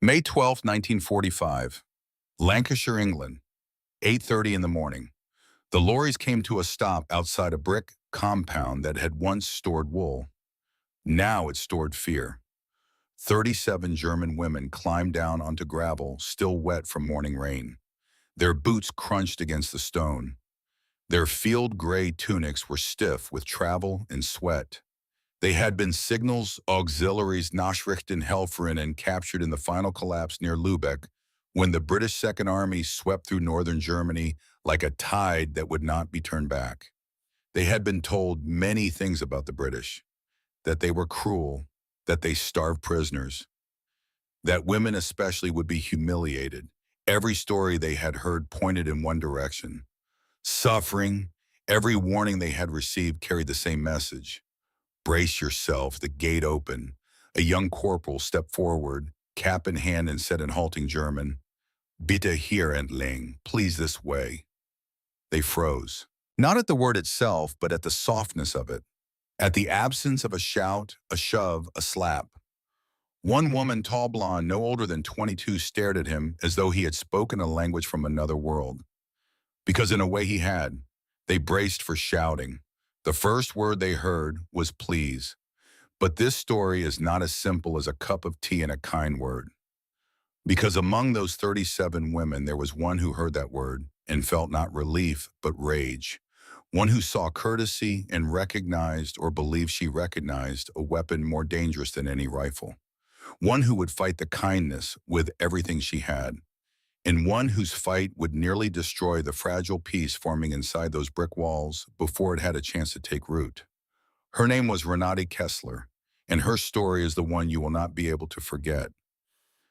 May 12, 1945. Lancashire, England. 8:30 in the morning. The lorries came to a stop outside a brick compound that had once stored wool. Now it stored fear. 37 German women climbed down onto gravel, still wet from morning rain. Their boots crunched against the stone. Their field gray tunics were stiff with travel and sweat. They had been signals, auxiliaries, Nachrichten Helferinnen captured in the final collapse near Lübeck when the British Second Army swept through northern Germany like a tide that would not be turned back. They had been told many things about the British, that they were cruel, that they starved prisoners, that women especially would be humiliated. Every story they had heard pointed in one direction. Suffering, every warning they had received carried the same message. Brace yourself, the gate opened. A young corporal stepped forward, cap in hand, and said in halting German, "Bitte hier entlang, please this way." They froze. Not at the word itself, but at the softness of it. At the absence of a shout, a shove, a slap. One woman, tall blonde, no older than 22, stared at him as though he had spoken a language from another world. Because in a way he had. They braced for shouting. The first word they heard was please. But this story is not as simple as a cup of tea and a kind word. Because among those 37 women, there was one who heard that word and felt not relief, but rage. One who saw courtesy and recognized or believed she recognized a weapon more dangerous than any rifle. One who would fight the kindness with everything she had. And one whose fight would nearly destroy the fragile peace forming inside those brick walls before it had a chance to take root. Her name was Renate Kessler, and her story is the one you will not be able to forget.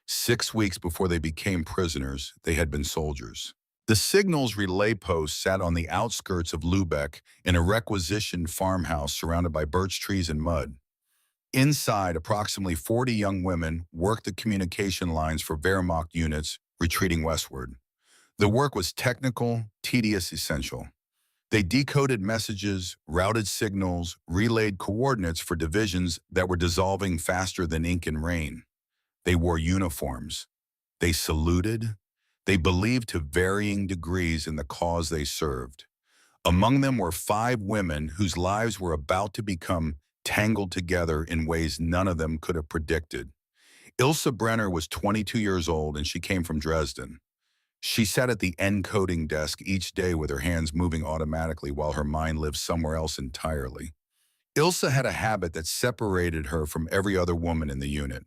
6 weeks before they became prisoners, they had been soldiers. The signals relay post sat on the outskirts of Lübeck in a requisitioned farmhouse surrounded by birch trees and mud. Inside, approximately 40 young women worked the communication lines for Wehrmacht units retreating westward. The work was technical, tedious, essential. They decoded messages, routed signals, relayed coordinates for divisions that were dissolving faster than ink and rain. They wore uniforms. They saluted. They believed to varying degrees in the cause they served. Among them were 5 women whose lives were about to become tangled together in ways none of them could have predicted. Ilse Brenner was 22 years old and she came from Dresden. She sat at the encoding desk each day with her hands moving automatically while her mind lived somewhere else entirely. Ilse had a habit that separated her from every other woman in the unit.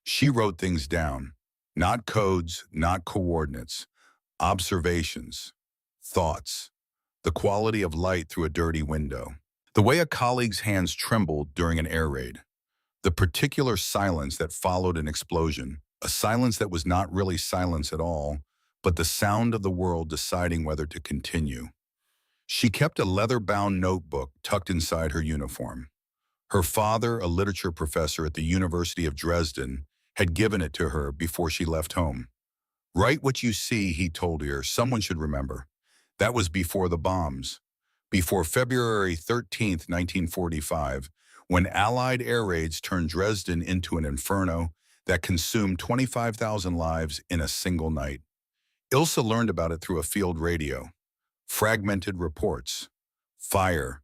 She wrote things down, not codes, not coordinates, observations, thoughts, the quality of light through a dirty window, the way a colleague's hands trembled during an air raid, the particular silence that followed an explosion, a silence that was not really silence at all, but the sound of the world deciding whether to continue. She kept a leather-bound notebook tucked inside her uniform. Her father, a literature professor at the University of Dresden, had given it to her before she left home. Write what you see, he told her, someone should remember. That was before the bombs. Before February 13th, 1945, when Allied air raids turned Dresden into an inferno that consumed 25,000 lives in a single night. Ilse learned about it through a field radio. Fragmented reports. Fire.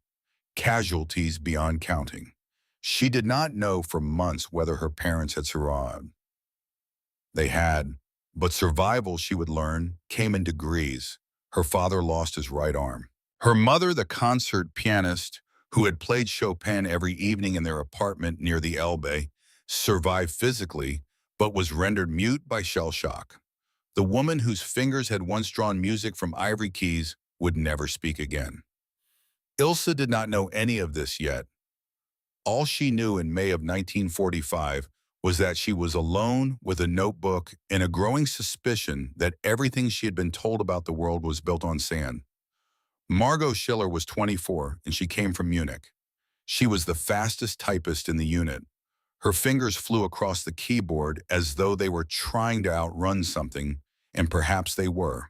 Casualties beyond counting. She did not know for months whether her parents had survived. They had, but survival, she would learn, came in degrees. Her father lost his right arm. Her mother, the concert pianist, who had played Chopin every evening in their apartment near the Elbe, survived physically, but was rendered mute by shell shock. The woman whose fingers had once drawn music from ivory keys would never speak again. Ilse did not know any of this yet. All she knew in May of 1945 was that she was alone with a notebook and a growing suspicion that everything she had been told about the world was built on sand. Margot Schiller was 24 and she came from Munich. She was the fastest typist in the unit. Her fingers flew across the keyboard as though they were trying to outrun something, and perhaps they were.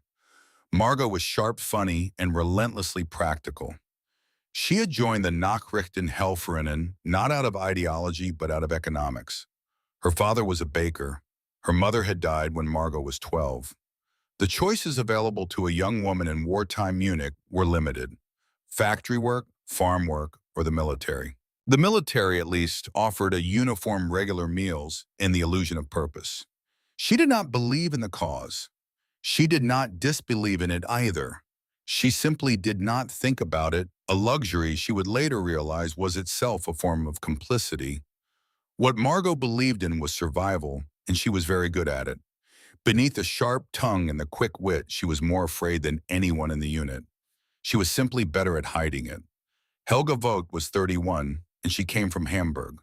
Margot was sharp, funny, and relentlessly practical. She had joined the Nachrichten Helferinnen not out of ideology but out of economics. Her father was a baker. Her mother had died when Margot was 12. The choices available to a young woman in wartime Munich were limited: factory work, farm work, or the military. The military, at least, offered a uniform regular meals and the illusion of purpose. She did not believe in the cause. She did not disbelieve in it either. She simply did not think about it, a luxury she would later realize was itself a form of complicity. What Margot believed in was survival, and she was very good at it. Beneath the sharp tongue and the quick wit, she was more afraid than anyone in the unit. She was simply better at hiding it. Helga Vogt was 31, and she came from Hamburg.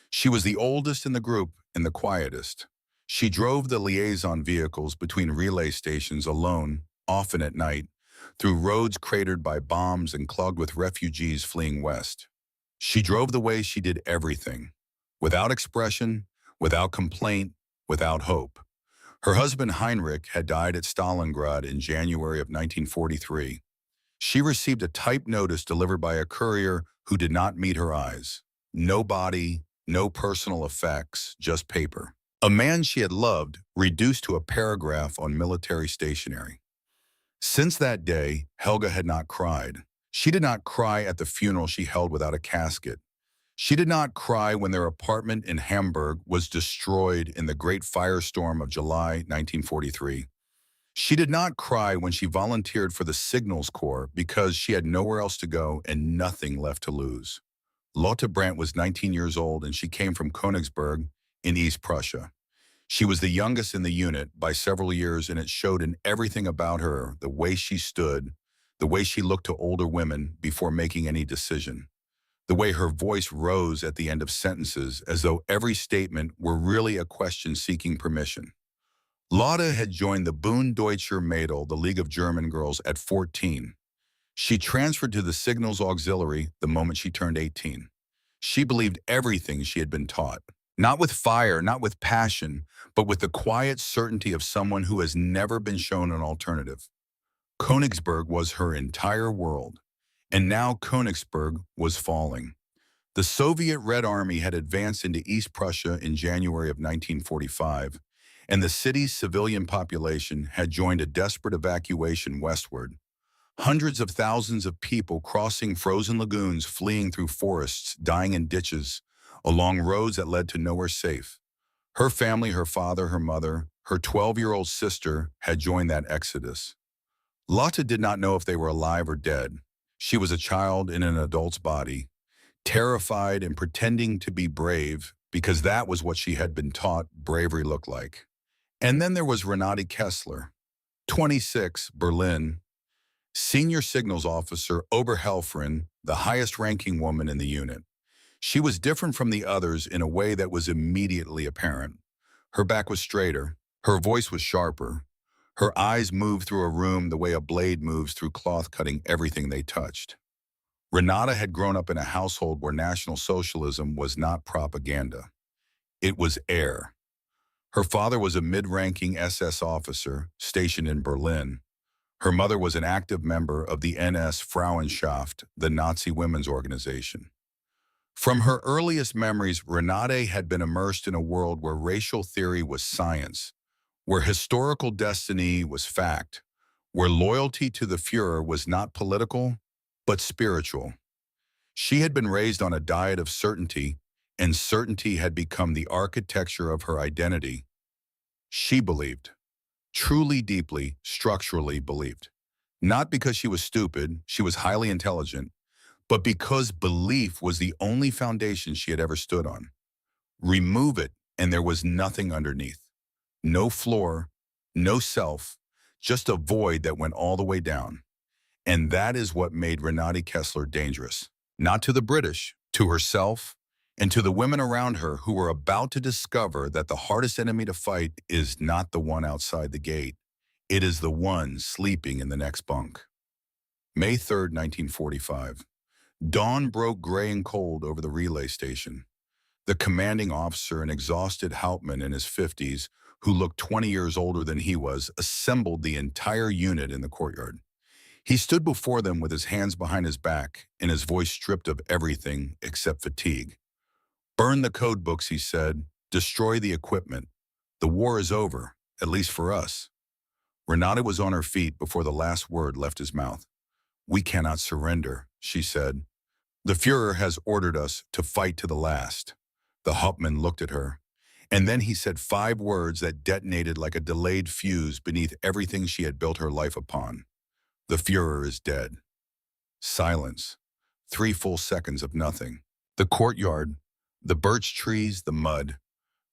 She was the oldest in the group and the quietest. She drove the liaison vehicles between relay stations alone, often at night, through roads cratered by bombs and clogged with refugees fleeing west. She drove the way she did everything, without expression, without complaint, without hope. Her husband Heinrich had died at Stalingrad in January of 1943. She received a typed notice delivered by a courier who did not meet her eyes. No body, no personal effects, just paper. A man she had loved, reduced to a paragraph on military stationery. Since that day, Helga had not cried. She did not cry at the funeral she held without a casket. She did not cry when their apartment in Hamburg was destroyed in the Great Firestorm of July 1943. She did not cry when she volunteered for the Signals Corps because she had nowhere else to go and nothing left to lose. Lotte Brandt was 19 years old and she came from Königsberg in East Prussia. She was the youngest in the unit by several years, and it showed in everything about her: the way she stood, the way she looked to older women before making any decision, the way her voice rose at the end of sentences as though every statement were really a question seeking permission. Lotte had joined the Bund Deutscher Mädel, the League of German Girls, at 14. She transferred to the Signals Auxiliary the moment she turned 18. She believed everything she had been taught. Not with fire, not with passion, but with the quiet certainty of someone who has never been shown an alternative. Königsberg was her entire world, and now Königsberg was falling. The Soviet Red Army had advanced into East Prussia in January of 1945, and the city's civilian population had joined a desperate evacuation westward. Hundreds of thousands of people crossing frozen lagoons, fleeing through forests, dying in ditches, along roads that led to nowhere safe. Her family, her father, her mother, her 12-year-old sister had joined that exodus. Lotte did not know if they were alive or dead. She was a child in an adult's body, terrified and pretending to be brave because that was what she had been taught bravery looked like. And then there was Renate Kessler, 26, Berlin, senior signals officer, Oberhelferin, the highest-ranking woman in the unit. She was different from the others in a way that was immediately apparent. Her back was straighter, her voice was sharper, her eyes moved through a room the way a blade moves through cloth, cutting everything they touched. Renate had grown up in a household where National Socialism was not propaganda. It was air. Her father was a mid-ranking SS officer stationed in Berlin. Her mother was an active member of the NS Frauenschaft, the Nazi women's organization. From her earliest memories, Renate had been immersed in a world where racial theory was science, where historical destiny was fact, where loyalty to the Führer was not political, but spiritual. She had been raised on a diet of certainty, and certainty had become the architecture of her identity. She believed, truly, deeply, structurally believed. Not because she was stupid, she was highly intelligent, but because belief was the only foundation she had ever stood on. Remove it, and there was nothing underneath. No floor, no self, just a void that went all the way down. And that is what made Renate Kessler dangerous. Not to the British, to herself, and to the women around her who were about to discover that the hardest enemy to fight is not the one outside the gate. It is the one sleeping in the next bunk. May 3rd, 1945. Dawn broke gray and cold over the relay station. The commanding officer, an exhausted Hauptmann in his 50s, who looked 20 years older than he was, assembled the entire unit in the courtyard. He stood before them with his hands behind his back and his voice stripped of everything except fatigue. "Burn the code books," he said. "Destroy the equipment. The war is over, at least for us. Renata was on her feet before the last word left his mouth. We cannot surrender, she said. The Führer has ordered us to fight to the last. The Hauptmann looked at her, and then he said 5 words that detonated like a delayed fuse beneath everything she had built her life upon. The Führer is dead. Silence. 3 full seconds of nothing. The courtyard, the birch trees, the mud,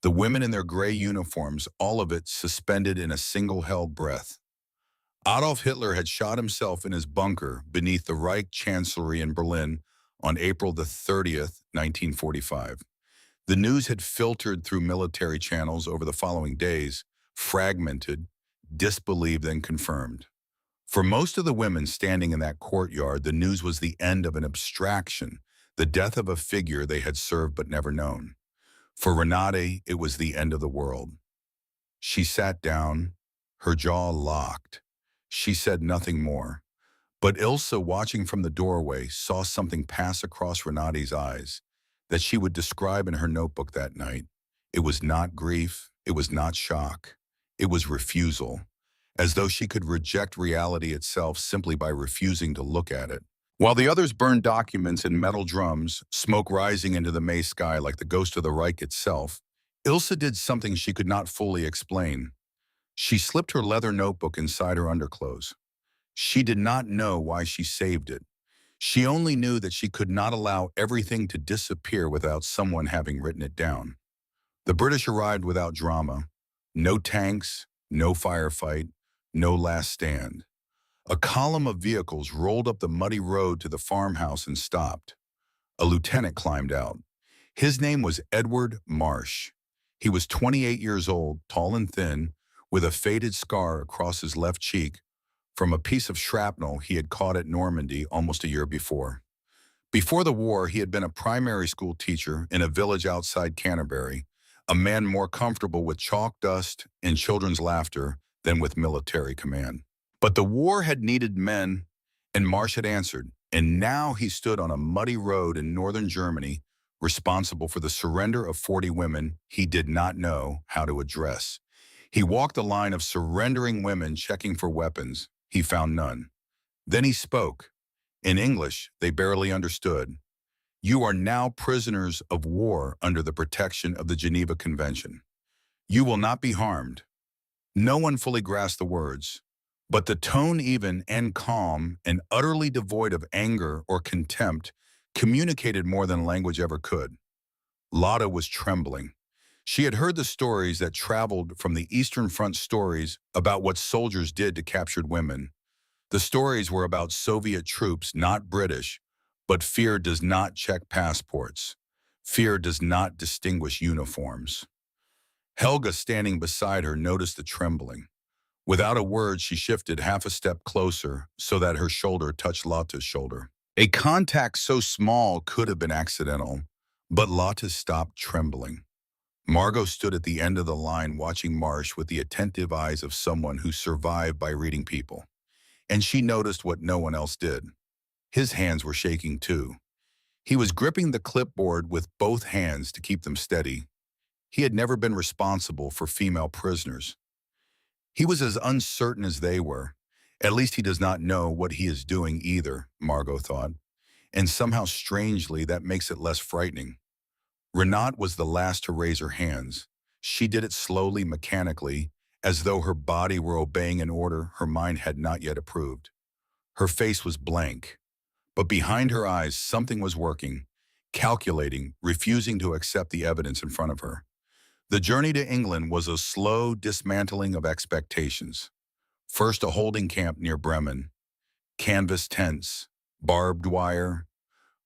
the women in their gray uniforms, all of it suspended in a single held breath. Adolf Hitler had shot himself in his bunker beneath the Reich Chancellery in Berlin on April the 30th, 1945. The news had filtered through military channels over the following days, fragmented, disbelieved, and confirmed. For most of the women standing in that courtyard, the news was the end of an abstraction, the death of a figure they had served but never known. For Renate, it was the end of the world. She sat down, her jaw locked. She said nothing more. But Ilse, watching from the doorway, saw something pass across Renate's eyes that she would describe in her notebook that night. It was not grief, it was not shock, it was refusal, as though she could reject reality itself simply by refusing to look at it. While the others burned documents in metal drums, smoke rising into the May sky like the ghost of the Reich itself, Ilse did something she could not fully explain. She slipped her leather notebook inside her underclothes. She did not know why she saved it. She only knew that she could not allow everything to disappear without someone having written it down. The British arrived without drama. No tanks, no firefight, no last stand. A column of vehicles rolled up the muddy road to the farmhouse and stopped. A lieutenant climbed out. His name was Edward Marsh. He was 28 years old, tall and thin, with a faded scar across his left cheek from a piece of shrapnel he had caught at Normandy almost a year before. Before the war, he had been a primary school teacher in a village outside Canterbury, a man more comfortable with chalk dust and children's laughter than with military command. But the war had needed men, and Marsh had answered, and now he stood on a muddy road in northern Germany, responsible for the surrender of 40 women he did not know how to address. He walked the line of surrendering women checking for weapons. He found none. Then he spoke. In English, they barely understood. You are now prisoners of war under the protection of the Geneva Convention. You will not be harmed. No one fully grasped the words, but the tone, even and calm and utterly devoid of anger or contempt, communicated more than language ever could. Lotta was trembling. She had heard the stories that traveled from the Eastern Front, stories about what soldiers did to captured women. The stories were about Soviet troops, not British, but fear does not check passports. Fear does not distinguish uniforms. Helga, standing beside her, noticed the trembling. Without a word, she shifted half a step closer so that her shoulder touched Lotta's shoulder. A contact so small could have been accidental, but Lotta stopped trembling. Margot stood at the end of the line watching Marsh with the attentive eyes of someone who survived by reading people. And she noticed what no one else did. His hands were shaking too. He was gripping the clipboard with both hands to keep them steady. He had never been responsible for female prisoners. He was as uncertain as they were. At least he does not know what he is doing either, Margot thought. And somehow strangely, that makes it less frightening. Renate was the last to raise her hands. She did it slowly, mechanically, as though her body were obeying an order her mind had not yet approved. Her face was blank, but behind her eyes something was working, calculating, refusing to accept the evidence in front of her. The journey to England was a slow dismantling of expectations. First, a holding camp near Bremen, canvas tents, barbed wire,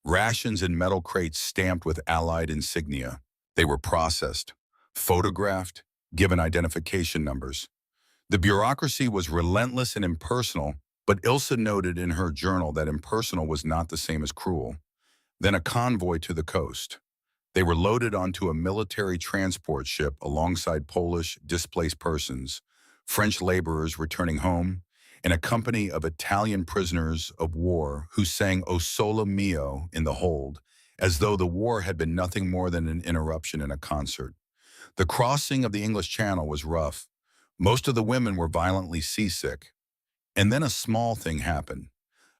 rations in metal crates stamped with Allied insignia. They were processed, photographed, given identification numbers. The bureaucracy was relentless and impersonal, but Ilse noted in her journal that impersonal was not the same as cruel. Then a convoy to the coast. They were loaded onto a military transport ship alongside Polish displaced persons, French laborers returning home, and a company of Italian prisoners of war who sang O Sole Mio in the hold, as though the war had been nothing more than an interruption in a concert. The crossing of the English Channel was rough. Most of the women were violently seasick. And then a small thing happened.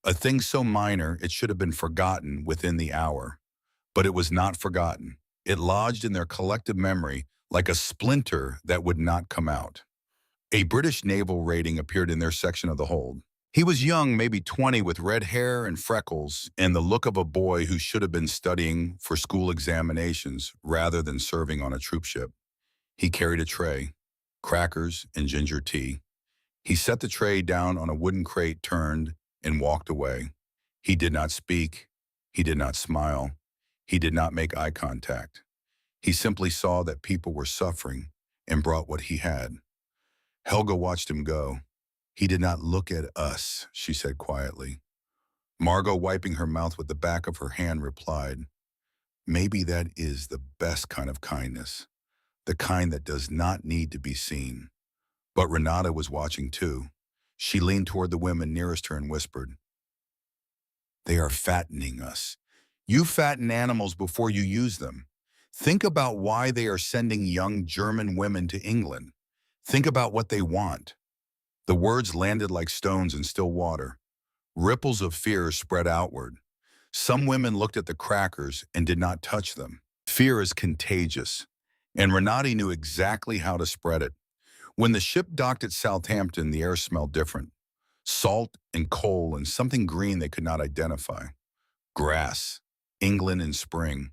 A thing so minor it should have been forgotten within the hour. But it was not forgotten. It lodged in their collective memory like a splinter that would not come out. A British naval rating appeared in their section of the hold. He was young, maybe 20, with red hair and freckles, and the look of a boy who should have been studying for school examinations rather than serving on a troop ship. He carried a tray, crackers and ginger tea. He set the tray down on a wooden crate, turned, and walked away. He did not speak. He did not smile. He did not make eye contact. He simply saw that people were suffering and brought what he had. Helga watched him go. "He did not look at us," she said quietly. Margot, wiping her mouth with the back of her hand, replied, "Maybe that is the best kind of kindness, the kind that does not need to be seen." But Renata was watching too. She leaned toward the women nearest her and whispered, "They are fattening us. You fatten animals before you use them. Think about why they are sending young German women to England. Think about what they want." The words landed like stones in still water. Ripples of fear spread outward. Some women looked at the crackers and did not touch them. Fear is contagious, and Renati knew exactly how to spread it. When the ship docked at Southampton, the air smelled different. Salt and coal and something green they could not identify. Grass. England in spring.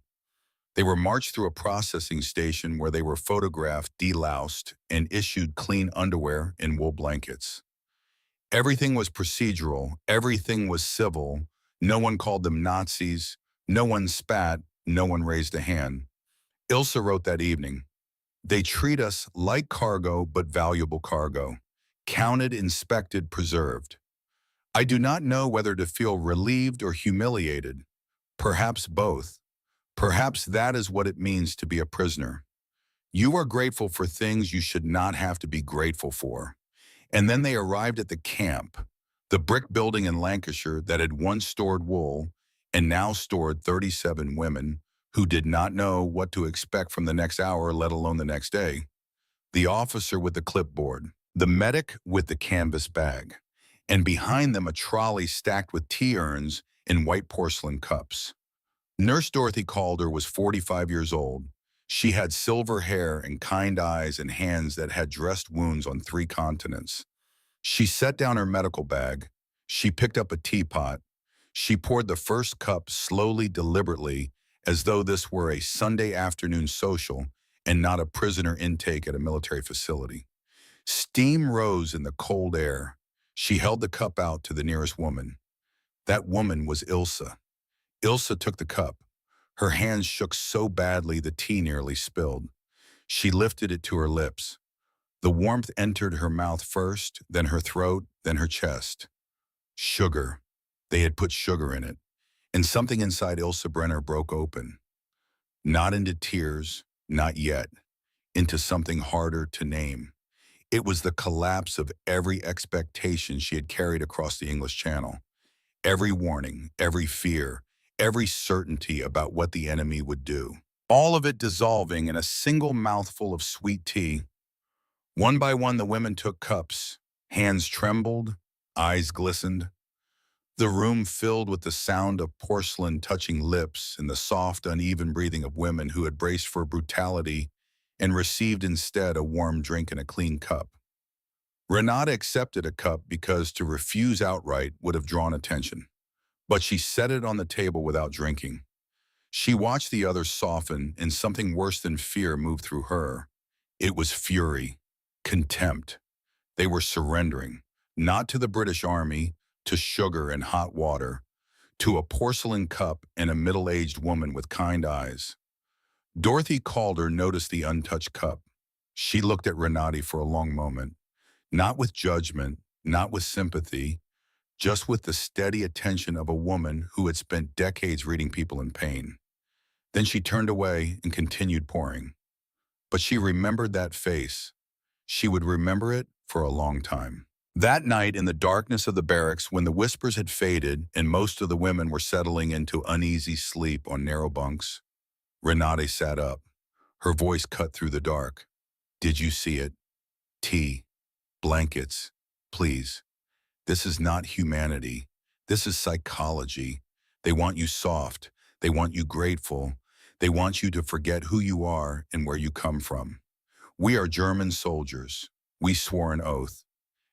They were marched through a processing station where they were photographed, deloused, and issued clean underwear and wool blankets. Everything was procedural. Everything was civil. No one called them Nazis. No one spat. No one raised a hand. Ilse wrote that evening, "They treat us like cargo, but valuable cargo. Counted, inspected, preserved. I do not know whether to feel relieved or humiliated. Perhaps both. Perhaps that is what it means to be a prisoner. You are grateful for things you should not have to be grateful for." And then they arrived at the camp, the brick building in Lancashire that had once stored wool and now stored 37 women who did not know what to expect from the next hour, let alone the next day. The officer with the clipboard, the medic with the canvas bag, and behind them a trolley stacked with tea urns and white porcelain cups. Nurse Dorothy Calder was 45 years old. She had silver hair and kind eyes and hands that had dressed wounds on 3 continents. She set down her medical bag. She picked up a teapot. She poured the first cup slowly, deliberately, as though this were a Sunday afternoon social and not a prisoner intake at a military facility. Steam rose in the cold air. She held the cup out to the nearest woman. That woman was Ilse. Ilse took the cup. Her hands shook so badly the tea nearly spilled. She lifted it to her lips. The warmth entered her mouth first, then her throat, then her chest. Sugar. They had put sugar in it, and something inside Ilse Brenner broke open. Not into tears, not yet, into something harder to name. It was the collapse of every expectation she had carried across the English Channel. Every warning, every fear, every certainty about what the enemy would do. All of it dissolving in a single mouthful of sweet tea. One by one, the women took cups. Hands trembled, eyes glistened. The room filled with the sound of porcelain touching lips and the soft, uneven breathing of women who had braced for brutality and received instead a warm drink in a clean cup. Renata accepted a cup because to refuse outright would have drawn attention, but she set it on the table without drinking. She watched the others soften, and something worse than fear moved through her. It was fury, contempt. They were surrendering, not to the British Army, to sugar and hot water, to a porcelain cup and a middle-aged woman with kind eyes. Dorothy Calder noticed the untouched cup. She looked at Renati for a long moment, not with judgment, not with sympathy, just with the steady attention of a woman who had spent decades reading people in pain. Then she turned away and continued pouring. But she remembered that face. She would remember it for a long time. That night, in the darkness of the barracks, when the whispers had faded and most of the women were settling into uneasy sleep on narrow bunks, Renate sat up. Her voice cut through the dark. Did you see it? Tea. Blankets. Please. This is not humanity. This is psychology. They want you soft. They want you grateful. They want you to forget who you are and where you come from. We are German soldiers. We swore an oath,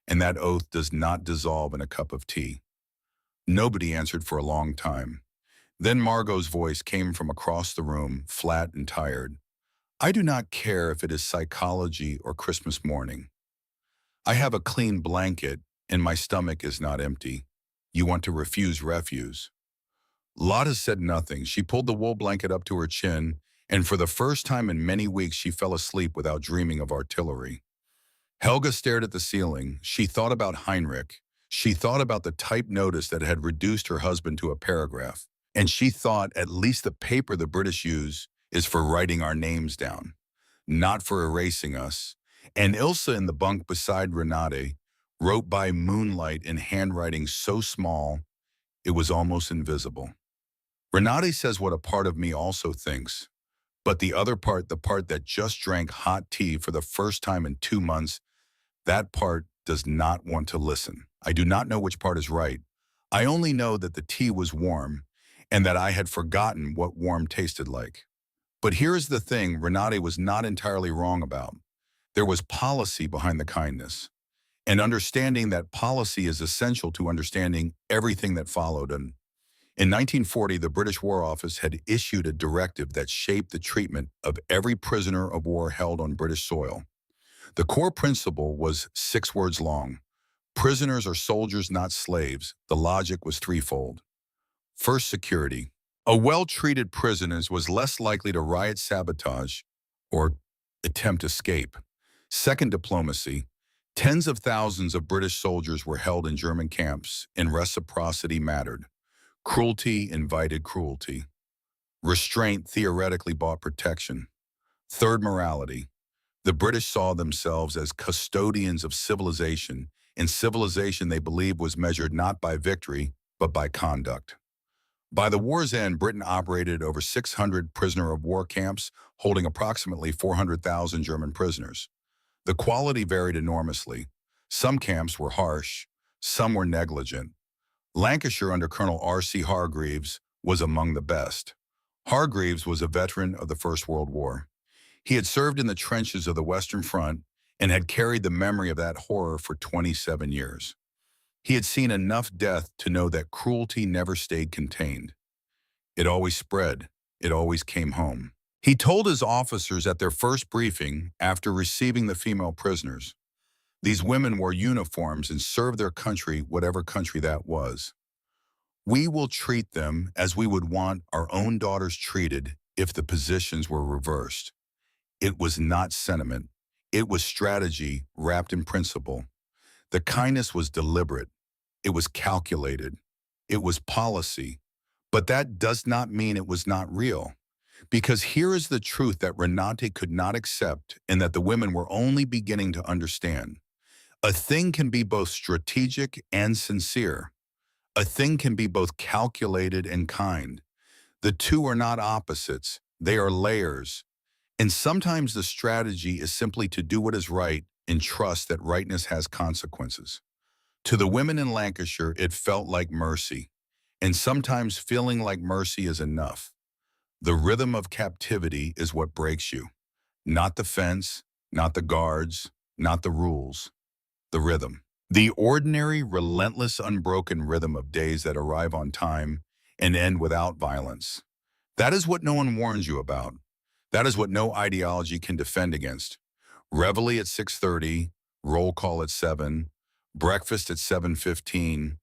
and that oath does not dissolve in a cup of tea. Nobody answered for a long time. Then Margot's voice came from across the room, flat and tired. I do not care if it is psychology or Christmas morning. I have a clean blanket, and my stomach is not empty. You want to refuse refuse. Lotta said nothing. She pulled the wool blanket up to her chin, and for the first time in many weeks she fell asleep without dreaming of artillery. Helga stared at the ceiling. She thought about Heinrich. She thought about the typed notice that had reduced her husband to a paragraph. And she thought at least the paper the British use is for writing our names down, not for erasing us. And Ilsa in the bunk beside Renate wrote by moonlight in handwriting so small it was almost invisible. Renate says what a part of me also thinks, but the other part, the part that just drank hot tea for the first time in 2 months, that part does not want to listen. I do not know which part is right. I only know that the tea was warm and that I had forgotten what warm tasted like. But here is the thing Renate was not entirely wrong about. There was policy behind the kindness, and understanding that policy is essential to understanding everything that followed. And in 1940, the British War Office had issued a directive that shaped the treatment of every prisoner of war held on British soil. The core principle was 6 words long. Prisoners are soldiers, not slaves. The logic was threefold. First, security. A well-treated prisoner was less likely to riot, sabotage, or attempt escape. Second, diplomacy. Tens of thousands of British soldiers were held in German camps, and reciprocity mattered. Cruelty invited cruelty. Restraint theoretically bought protection. Third, morality. The British saw themselves as custodians of civilization, and civilization they believed was measured not by victory, but by conduct. By the war's end, Britain operated over 600 prisoner of war camps, holding approximately 400,000 German prisoners. The quality varied enormously. Some camps were harsh, some were negligent. Lancashire under Colonel R.C. Hargreaves was among the best. Hargreaves was a veteran of the First World War. He had served in the trenches of the Western Front and had carried the memory of that horror for 27 years. He had seen enough death to know that cruelty never stayed contained. It always spread. It always came home. He told his officers at their first briefing after receiving the female prisoners, these women wore uniforms and served their country, whatever country that was. We will treat them as we would want our own daughters treated if the positions were reversed. It was not sentiment. It was strategy wrapped in principle. The kindness was deliberate. It was calculated. It was policy. But that does not mean it was not real. Because here is the truth that Renate could not accept and that the women were only beginning to understand. A thing can be both strategic and sincere. A thing can be both calculated and kind. The two are not opposites. They are layers. And sometimes the strategy is simply to do what is right and trust that rightness has consequences. To the women in Lancashire, it felt like mercy. And sometimes feeling like mercy is enough. The rhythm of captivity is what breaks you. Not the fence, not the guards, not the rules. The rhythm. The ordinary, relentless, unbroken rhythm of days that arrive on time and end without violence. That is what no one warns you about. That is what no ideology can defend against. Reveille at 6:30, roll call at 7, breakfast at 7:15,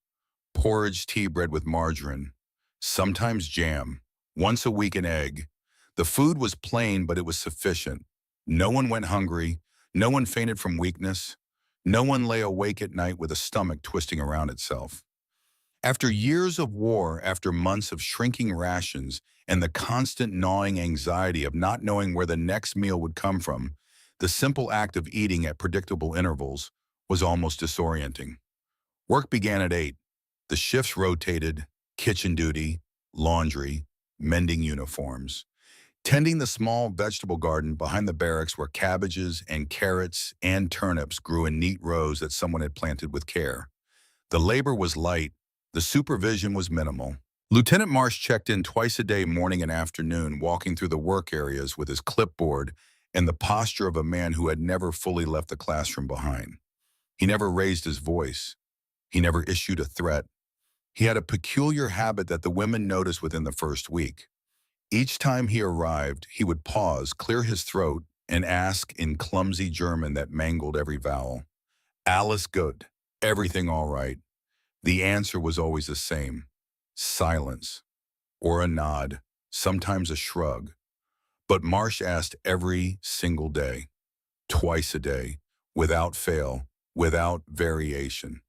porridge tea bread with margarine, sometimes jam, once a week an egg. The food was plain, but it was sufficient. No one went hungry. No one fainted from weakness. No one lay awake at night with a stomach twisting around itself. After years of war, after months of shrinking rations, and the constant gnawing anxiety of not knowing where the next meal would come from, the simple act of eating at predictable intervals was almost disorienting. Work began at 8. The shifts rotated: kitchen duty, laundry, mending uniforms. Tending the small vegetable garden behind the barracks where cabbages and carrots and turnips grew in neat rows that someone had planted with care. The labor was light, the supervision was minimal. Lieutenant Marsh checked in twice a day, morning and afternoon, walking through the work areas with his clipboard and the posture of a man who had never fully left the classroom behind. He never raised his voice. He never issued a threat. He had a peculiar habit that the women noticed within the first week. Each time he arrived, he would pause, clear his throat, and ask in clumsy German that mangled every vowel, "Alles gut, everything all right?" The answer was always the same: silence, or a nod, sometimes a shrug. But Marsh asked every single day, twice a day, without fail, without variation.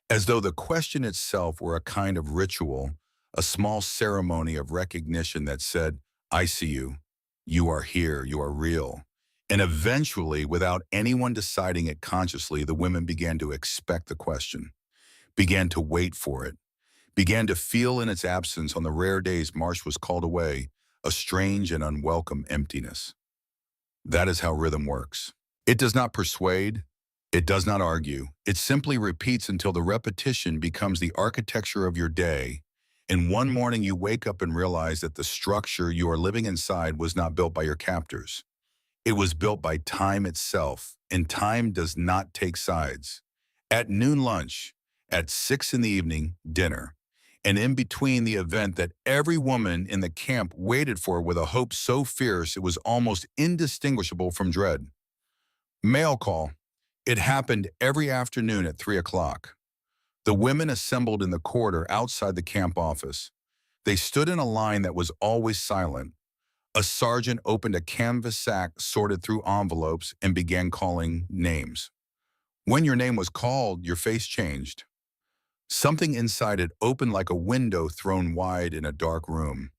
As though the question itself were a kind of ritual, a small ceremony of recognition that said, "I see you. You are here. You are real." And eventually, without anyone deciding it consciously, the women began to expect the question, began to wait for it, began to feel in its absence on the rare days Marsh was called away, a strange and unwelcome emptiness. That is how rhythm works. It does not persuade. It does not argue. It simply repeats until the repetition becomes the architecture of your day. And one morning you wake up and realize that the structure you are living inside was not built by your captors. It was built by time itself, and time does not take sides. At noon lunch, at 6 in the evening, dinner, and in between the event that every woman in the camp waited for with a hope so fierce it was almost indistinguishable from dread. Mail call. It happened every afternoon at 3 o'clock. The women assembled in the corridor outside the camp office. They stood in a line that was always silent. A sergeant opened a canvas sack, sorted through envelopes, and began calling names. When your name was called, your face changed. Something inside it opened like a window thrown wide in a dark room.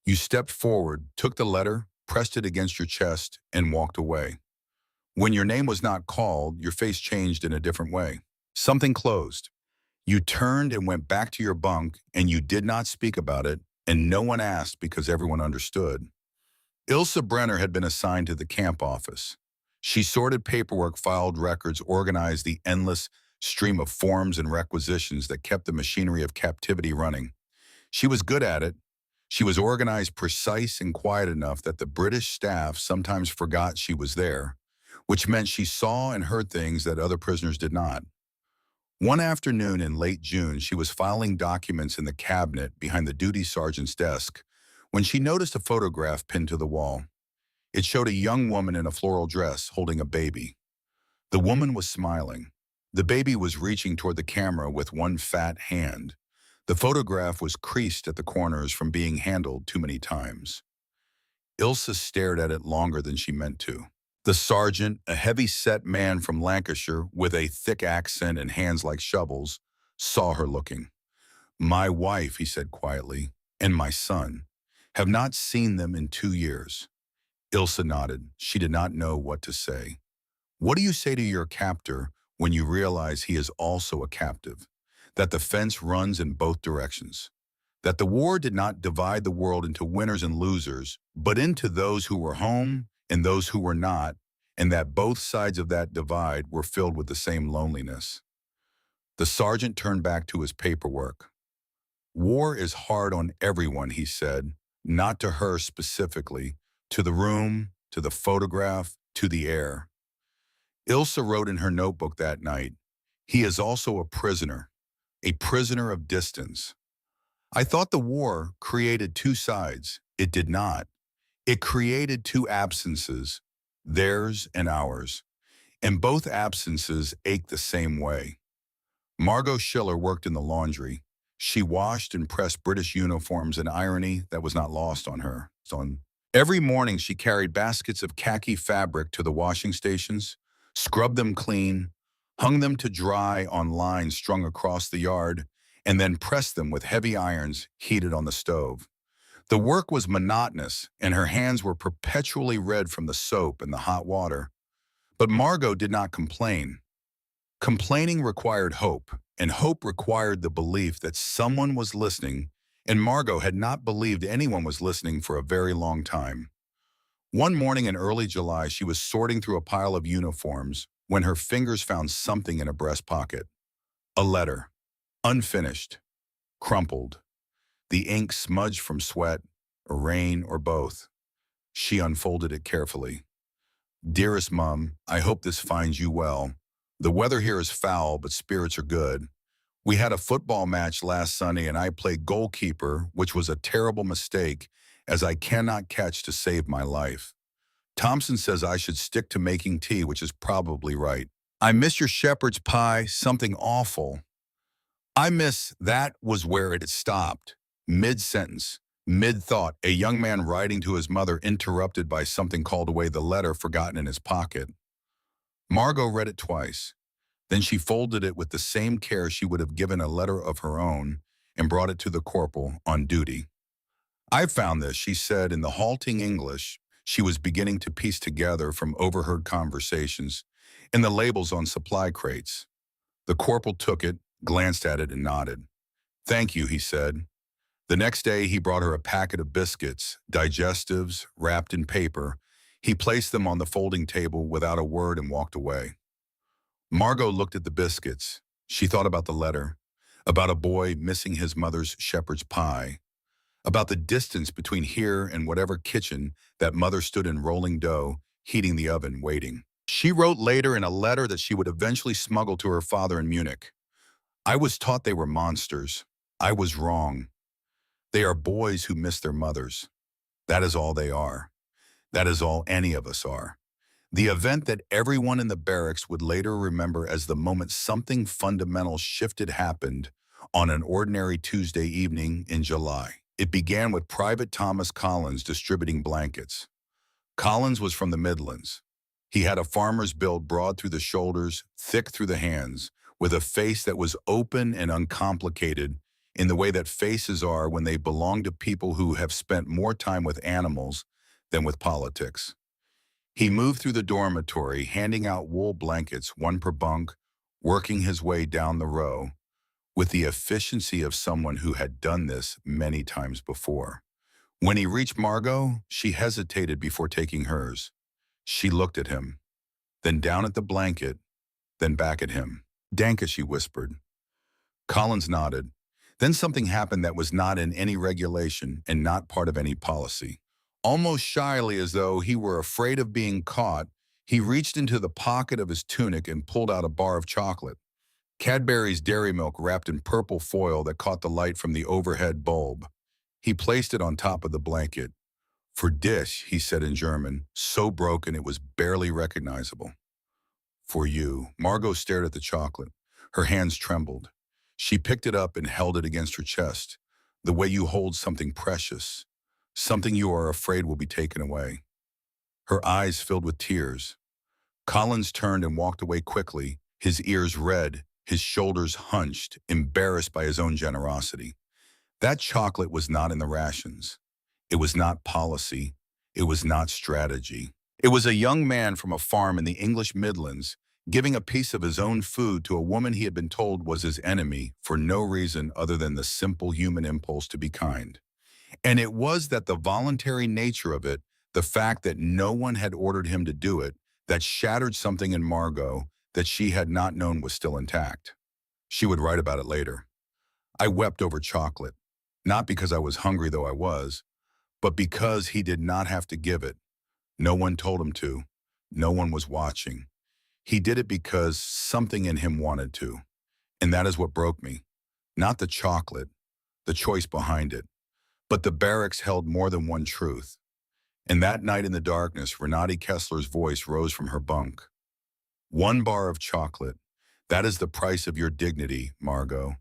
You stepped forward, took the letter, pressed it against your chest, and walked away. When your name was not called, your face changed in a different way. Something closed. You turned and went back to your bunk, and you did not speak about it, and no one asked because everyone understood. Ilse Brenner had been assigned to the camp office. She sorted paperwork, filed records, organized the endless stream of forms and requisitions that kept the machinery of captivity running. She was good at it. She was organized, precise, and quiet enough that the British staff sometimes forgot she was there, which meant she saw and heard things that other prisoners did not. One afternoon in late June, she was filing documents in the cabinet behind the duty sergeant's desk when she noticed a photograph pinned to the wall. It showed a young woman in a floral dress holding a baby. The woman was smiling. The baby was reaching toward the camera with one fat hand. The photograph was creased at the corners from being handled too many times. Ilse stared at it longer than she meant to. The sergeant, a heavy-set man from Lancashire with a thick accent and hands like shovels, saw her looking. "My wife," he said quietly, "and my son have not seen them in 2 years." Ilse nodded. She did not know what to say. What do you say to your captor when you realize he is also a captive? That the fence runs in both directions? That the war did not divide the world into winners and losers, but into those who were home and those who were not, and that both sides of that divide were filled with the same loneliness? The sergeant turned back to his paperwork. "War is hard on everyone," he said, not to her specifically, to the room, to the photograph, to the air. Ilse wrote in her notebook that night, "He is also a prisoner of distance." I thought the war created two sides. It did not. It created two absences, theirs and ours, and both absences ached the same way. Margot Schiller worked in the laundry. She washed and pressed British uniforms, an irony that was not lost on her. Every morning she carried baskets of khaki fabric to the washing stations, scrubbed them clean, hung them to dry on lines strung across the yard, and then pressed them with heavy irons heated on the stove. The work was monotonous, and her hands were perpetually red from the soap and the hot water. But Margot did not complain. Complaining required hope, and hope required the belief that someone was listening and Margot had not believed anyone was listening for a very long time. One morning in early July, she was sorting through a pile of uniforms when her fingers found something in a breast pocket. A letter, unfinished, crumpled, the ink smudged from sweat, or rain, or both. She unfolded it carefully. Dearest Mum, I hope this finds you well. The weather here is foul, but spirits are good. We had a football match last Sunday and I played goalkeeper, which was a terrible mistake as I cannot catch to save my life. Thompson says I should stick to making tea, which is probably right. I miss your shepherd's pie, something awful. I miss that was where it had stopped. Mid-sentence, mid-thought, a young man writing to his mother interrupted by something called away the letter forgotten in his pocket. Margot read it twice. Then she folded it with the same care she would have given a letter of her own and brought it to the corporal on duty. I found this, she said in the halting English she was beginning to piece together from overheard conversations, in the labels on supply crates. The corporal took it, glanced at it, and nodded. Thank you, he said. The next day, he brought her a packet of biscuits, digestives, wrapped in paper. He placed them on the folding table without a word and walked away. Margot looked at the biscuits. She thought about the letter, about a boy missing his mother's shepherd's pie, about the distance between here and whatever kitchen that mother stood in rolling dough, heating the oven, waiting. She wrote later in a letter that she would eventually smuggle to her father in Munich. I was taught they were monsters. I was wrong. They are boys who miss their mothers. That is all they are. That is all any of us are. The event that everyone in the barracks would later remember as the moment something fundamental shifted happened on an ordinary Tuesday evening in July. It began with Private Thomas Collins distributing blankets. Collins was from the Midlands. He had a farmer's build, broad through the shoulders, thick through the hands, with a face that was open and uncomplicated in the way that faces are when they belong to people who have spent more time with animals than with politics. He moved through the dormitory, handing out wool blankets, one per bunk, working his way down the row, with the efficiency of someone who had done this many times before. When he reached Margot, she hesitated before taking hers. She looked at him, then down at the blanket, then back at him. Danke, she whispered. Collins nodded. Then something happened that was not in any regulation and not part of any policy. Almost shyly, as though he were afraid of being caught, he reached into the pocket of his tunic and pulled out a bar of chocolate. Cadbury's dairy milk wrapped in purple foil that caught the light from the overhead bulb. He placed it on top of the blanket. For dich, he said in German, so broken it was barely recognizable. For you. Margot stared at the chocolate. Her hands trembled. She picked it up and held it against her chest, the way you hold something precious, something you are afraid will be taken away. Her eyes filled with tears. Collins turned and walked away quickly, his ears red, his shoulders hunched, embarrassed by his own generosity. That chocolate was not in the rations. It was not policy. It was not strategy. It was a young man from a farm in the English Midlands giving a piece of his own food to a woman he had been told was his enemy for no reason other than the simple human impulse to be kind. And it was that the voluntary nature of it, the fact that no one had ordered him to do it, that shattered something in Margot that she had not known was still intact. She would write about it later. I wept over chocolate, not because I was hungry though I was, but because he did not have to give it. No one told him to. No one was watching. He did it because something in him wanted to. And that is what broke me. Not the chocolate, the choice behind it, but the barracks held more than one truth. And that night in the darkness, Renate Kessler's voice rose from her bunk. One bar of chocolate. That is the price of your dignity, Margot.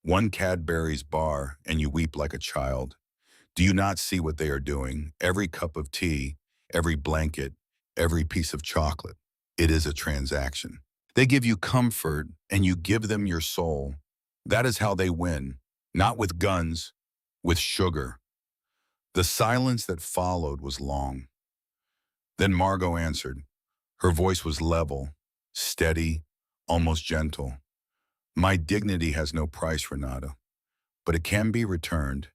One Cadbury's bar, and you weep like a child. Do you not see what they are doing? Every cup of tea, every blanket, every piece of chocolate. It is a transaction. They give you comfort, and you give them your soul. That is how they win, not with guns, with sugar. The silence that followed was long. Then Margot answered. Her voice was level, steady, almost gentle. My dignity has no price, Renata, but it can be returned.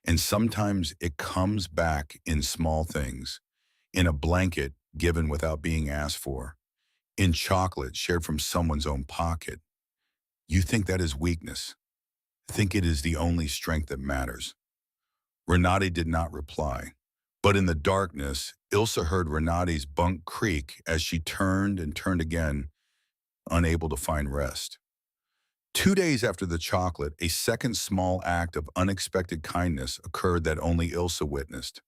And sometimes it comes back in small things, in a blanket given without being asked for, in chocolate shared from someone's own pocket. You think that is weakness. Think it is the only strength that matters. Renate did not reply. But in the darkness, Ilsa heard Renate's bunk creak as she turned and turned again, unable to find rest. 2 days after the chocolate, a second small act of unexpected kindness occurred that only Ilsa witnessed.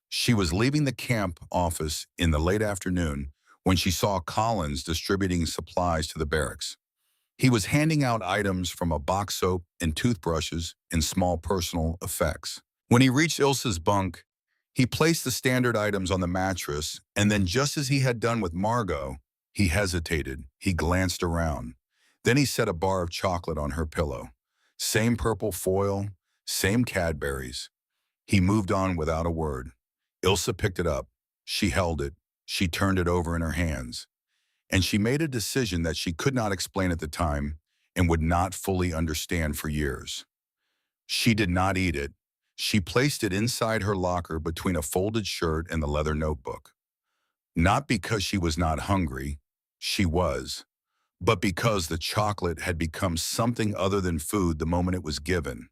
She was leaving the camp office in the late afternoon when she saw Collins distributing supplies to the barracks. He was handing out items from a box soap and toothbrushes and small personal effects. When he reached Ilsa's bunk, he placed the standard items on the mattress, and then just as he had done with Margot, he hesitated. He glanced around. Then he set a bar of chocolate on her pillow. Same purple foil, same Cadbury's. He moved on without a word. Ilsa picked it up. She held it. She turned it over in her hands. And she made a decision that she could not explain at the time and would not fully understand for years. She did not eat it. She placed it inside her locker between a folded shirt and the leather notebook. Not because she was not hungry, she was, but because the chocolate had become something other than food the moment it was given.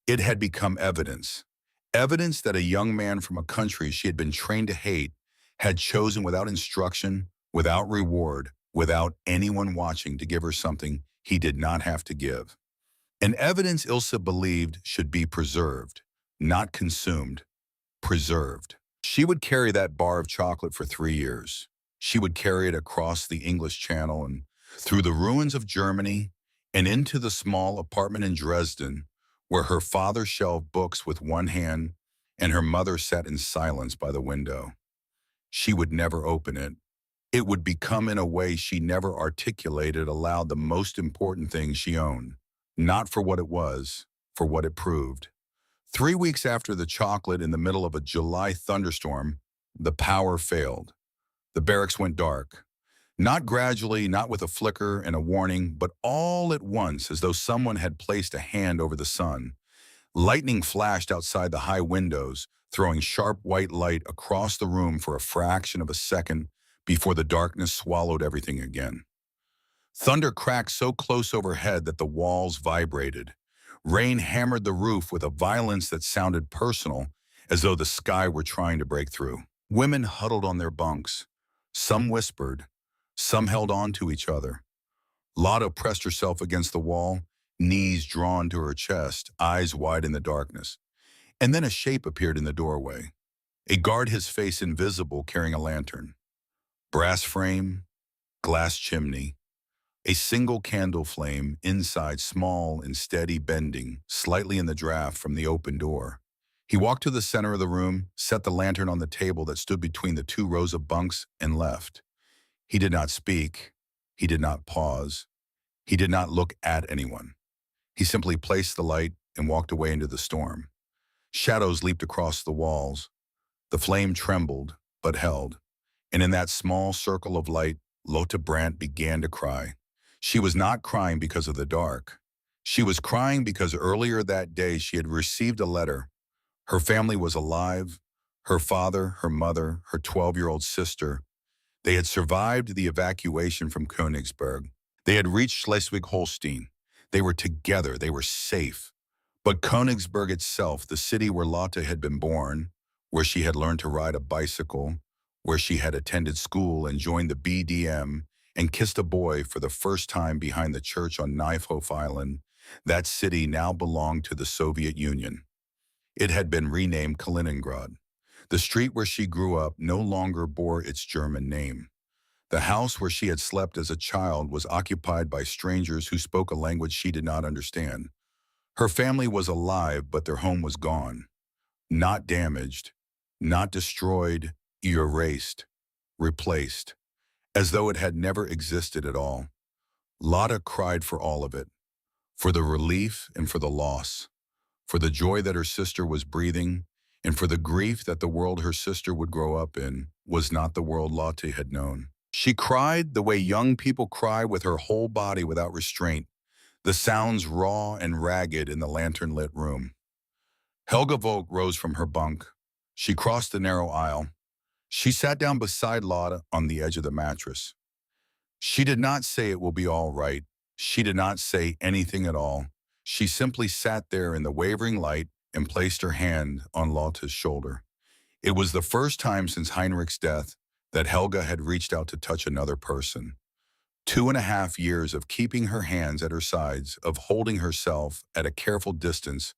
It had become evidence. Evidence that a young man from a country she had been trained to hate had chosen without instruction, without reward, without anyone watching to give her something he did not have to give. An evidence Ilsa believed should be preserved, not consumed, preserved. She would carry that bar of chocolate for 3 years. She would carry it across the English Channel and through the ruins of Germany and into the small apartment in Dresden, where her father shelved books with one hand and her mother sat in silence by the window. She would never open it. It would become in a way she never articulated aloud the most important thing she owned, not for what it was, for what it proved. 3 weeks after the chocolate in the middle of a July thunderstorm, the power failed. The barracks went dark. Not gradually, not with a flicker and a warning, but all at once as though someone had placed a hand over the sun. Lightning flashed outside the high windows, throwing sharp white light across the room for a fraction of a second before the darkness swallowed everything again. Thunder cracked so close overhead that the walls vibrated. Rain hammered the roof with a violence that sounded personal, as though the sky were trying to break through. Women huddled on their bunks. Some whispered. Some held on to each other. Lotta pressed herself against the wall, knees drawn to her chest, eyes wide in the darkness. And then a shape appeared in the doorway. A guard, his face invisible, carrying a lantern. Brass frame, glass chimney. A single candle flame inside, small and steady, bending, slightly in the draft from the open door. He walked to the center of the room, set the lantern on the table that stood between the 2 rows of bunks, and left. He did not speak. He did not pause. He did not look at anyone. He simply placed the light and walked away into the storm. Shadows leaped across the walls. The flame trembled, but held. And in that small circle of light, Lotta Brandt began to cry. She was not crying because of the dark. She was crying because earlier that day she had received a letter. Her family was alive. Her father, her mother, her 12-year-old sister. They had survived the evacuation from Königsberg. They had reached Schleswig-Holstein. They were together. They were safe. But Königsberg itself, the city where Lotta had been born, where she had learned to ride a bicycle, where she had attended school and joined the BDM and kissed a boy for the first time behind the church on Kniefhof Island, that city now belonged to the Soviet Union. It had been renamed Kaliningrad. The street where she grew up no longer bore its German name. The house where she had slept as a child was occupied by strangers who spoke a language she did not understand. Her family was alive, but their home was gone. Not damaged, not destroyed, erased, replaced, as though it had never existed at all. Lotta cried for all of it, for the relief and for the loss, for the joy that her sister was breathing, and for the grief that the world her sister would grow up in was not the world Lotte had known. She cried the way young people cry, with her whole body without restraint, the sounds raw and ragged in the lantern-lit room. Helga Volk rose from her bunk. She crossed the narrow aisle. She sat down beside Lotta on the edge of the mattress. She did not say it will be all right. She did not say anything at all. She simply sat there in the wavering light and placed her hand on Lotta's shoulder. It was the first time since Heinrich's death that Helga had reached out to touch another person. 2.5 years of keeping her hands at her sides, of holding herself at a careful distance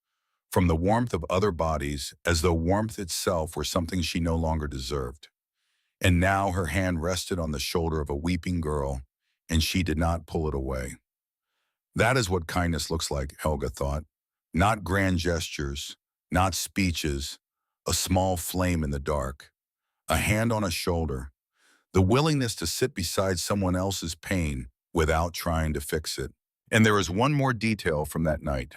from the warmth of other bodies, as though warmth itself were something she no longer deserved. And now her hand rested on the shoulder of a weeping girl, and she did not pull it away. That is what kindness looks like, Helga thought. Not grand gestures, not speeches, a small flame in the dark, a hand on a shoulder, the willingness to sit beside someone else's pain without trying to fix it. And there is one more detail from that night.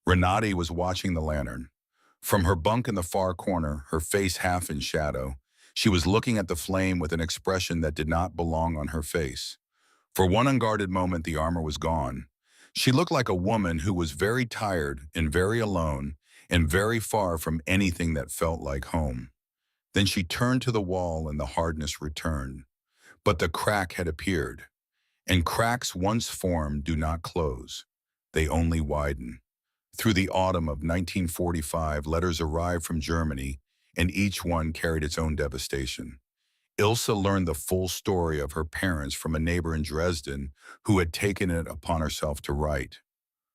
Renate was watching the lantern. From her bunk in the far corner, her face half in shadow, she was looking at the flame with an expression that did not belong on her face. For one unguarded moment, the armor was gone. She looked like a woman who was very tired and very alone and very far from anything that felt like home. Then she turned to the wall and the hardness returned. But the crack had appeared. And cracks once formed do not close. They only widen. Through the autumn of 1945, letters arrived from Germany, and each one carried its own devastation. Ilse learned the full story of her parents from a neighbor in Dresden who had taken it upon herself to write.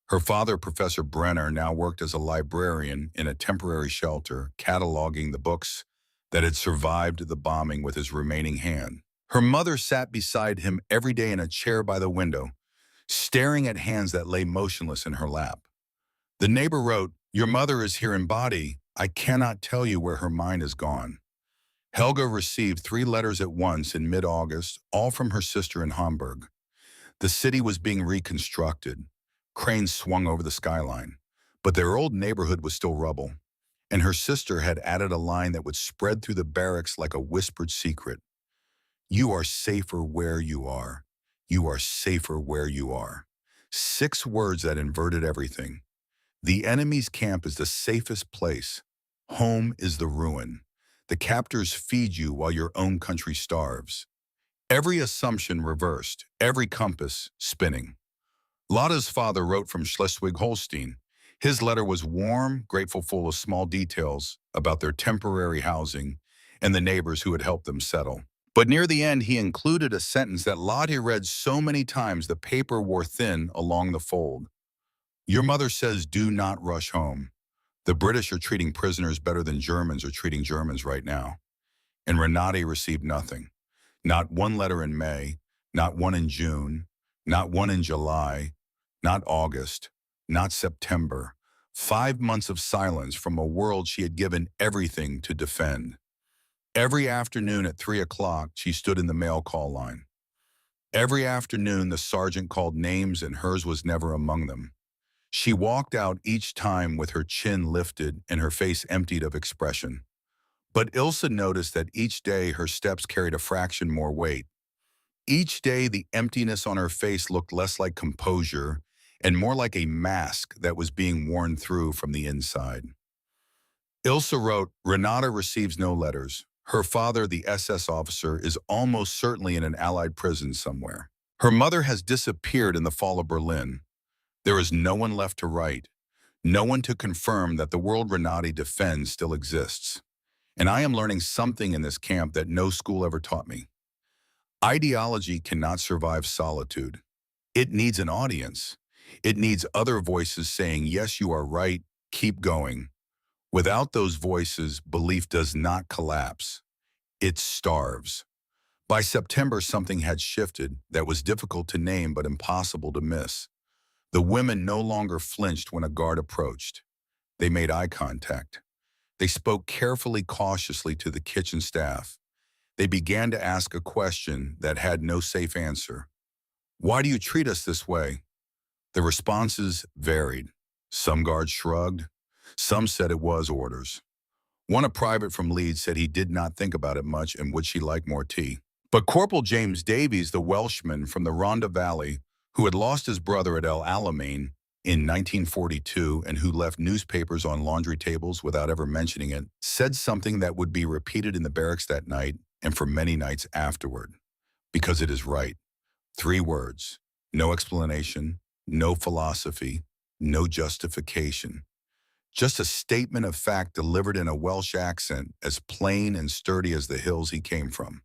Her father, Professor Brenner, now worked as a librarian in a temporary shelter, cataloging the books that had survived the bombing with his remaining hand. Her mother sat beside him every day in a chair by the window, staring at hands that lay motionless in her lap. The neighbor wrote, "Your mother is here in body. I cannot tell you where her mind is gone." Helga received 3 letters at once in mid-August, all from her sister in Hamburg. The city was being reconstructed. Cranes swung over the skyline. But their old neighborhood was still rubble. And her sister had added a line that would spread through the barracks like a whispered secret. "You are safer where you are. You are safer where you are." 6 words that inverted everything. The enemy's camp is the safest place. Home is the ruin. The captors feed you while your own country starves. Every assumption reversed, every compass spinning. Lotta's father wrote from Schleswig-Holstein. His letter was warm, grateful, full of small details about their temporary housing and the neighbors who had helped them settle. But near the end, he included a sentence that Lotte read so many times the paper wore thin along the fold. "Your mother says do not rush home. The British are treating prisoners better than Germans are treating Germans right now." And Renate received nothing. Not one letter in May, not one in June, not one in July, not August, not September. 5 months of silence from a world she had given everything to defend. Every afternoon at 3 o'clock, she stood in the mail call line. Every afternoon, the sergeant called names and hers was never among them. She walked out each time with her chin lifted and her face emptied of expression. But Ilse noticed that each day her steps carried a fraction more weight. Each day the emptiness on her face looked less like composure and more like a mask that was being worn through from the inside. Ilse wrote, "Renate receives no letters. Her father, the SS officer, is almost certainly in an Allied prison somewhere. Her mother has disappeared in the fall of Berlin. There is no one left to write, no one to confirm that the world Renate defends still exists. And I am learning something in this camp that no school ever taught me. Ideology cannot survive solitude. It needs an audience. It needs other voices saying, yes, you are right, keep going. Without those voices, belief does not collapse. It starves." By September, something had shifted that was difficult to name but impossible to miss. The women no longer flinched when a guard approached. They made eye contact. They spoke carefully, cautiously to the kitchen staff. They began to ask a question that had no safe answer. "Why do you treat us this way?" The responses varied. Some guards shrugged. Some said it was orders. One, a private from Leeds, said he did not think about it much and would she like more tea. But Corporal James Davies, the Welshman from the Rhondda Valley, who had lost his brother at El Alamein, in 1942 and who left newspapers on laundry tables without ever mentioning it, said something that would be repeated in the barracks that night and for many nights afterward. Because it is right. 3 words. No explanation, no philosophy, no justification. Just a statement of fact delivered in a Welsh accent as plain and sturdy as the hills he came from.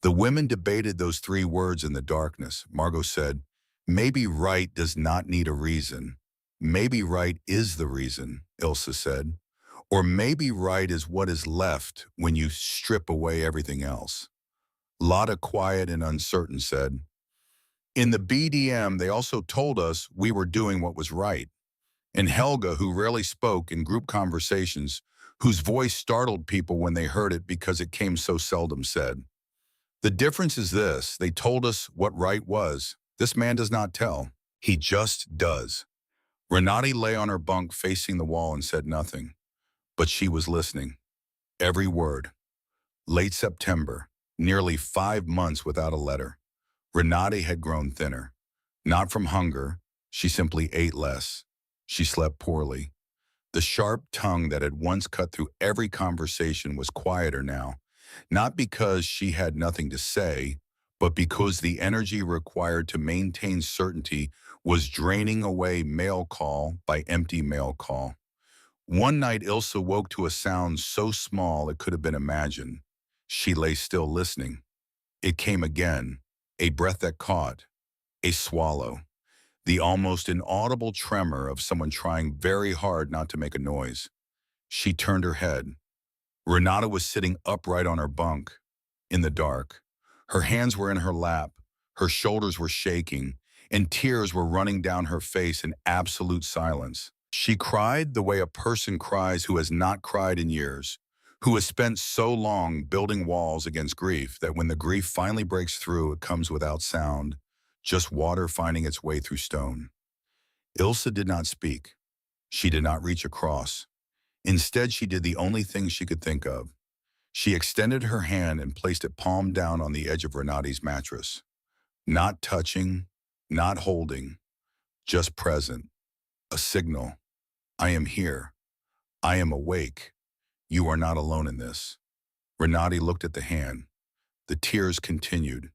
The women debated those 3 words in the darkness. Margot said, "Maybe right does not need a reason. Maybe right is the reason," Ilsa said. Or maybe right is what is left when you strip away everything else. Lotta, quiet and uncertain, said, "In the BDM, they also told us we were doing what was right." And Helga, who rarely spoke in group conversations, whose voice startled people when they heard it because it came so seldom, said, "The difference is this: they told us what right was. This man does not tell. He just does." Renati lay on her bunk facing the wall and said nothing. But she was listening. Every word. Late September, nearly 5 months without a letter. Renati had grown thinner. Not from hunger. She simply ate less. She slept poorly. The sharp tongue that had once cut through every conversation was quieter now. Not because she had nothing to say, but because the energy required to maintain certainty was draining away mail call by empty mail call. One night Ilsa woke to a sound so small it could have been imagined. She lay still listening. It came again, a breath that caught, a swallow, the almost inaudible tremor of someone trying very hard not to make a noise. She turned her head. Renata was sitting upright on her bunk, in the dark. Her hands were in her lap, her shoulders were shaking, and tears were running down her face in absolute silence. She cried the way a person cries who has not cried in years, who has spent so long building walls against grief that when the grief finally breaks through, it comes without sound, just water finding its way through stone. Ilsa did not speak. She did not reach across. Instead, she did the only thing she could think of. She extended her hand and placed it palm down on the edge of Renati's mattress. Not touching, not holding, just present. A signal. I am here. I am awake. You are not alone in this. Renati looked at the hand. The tears continued.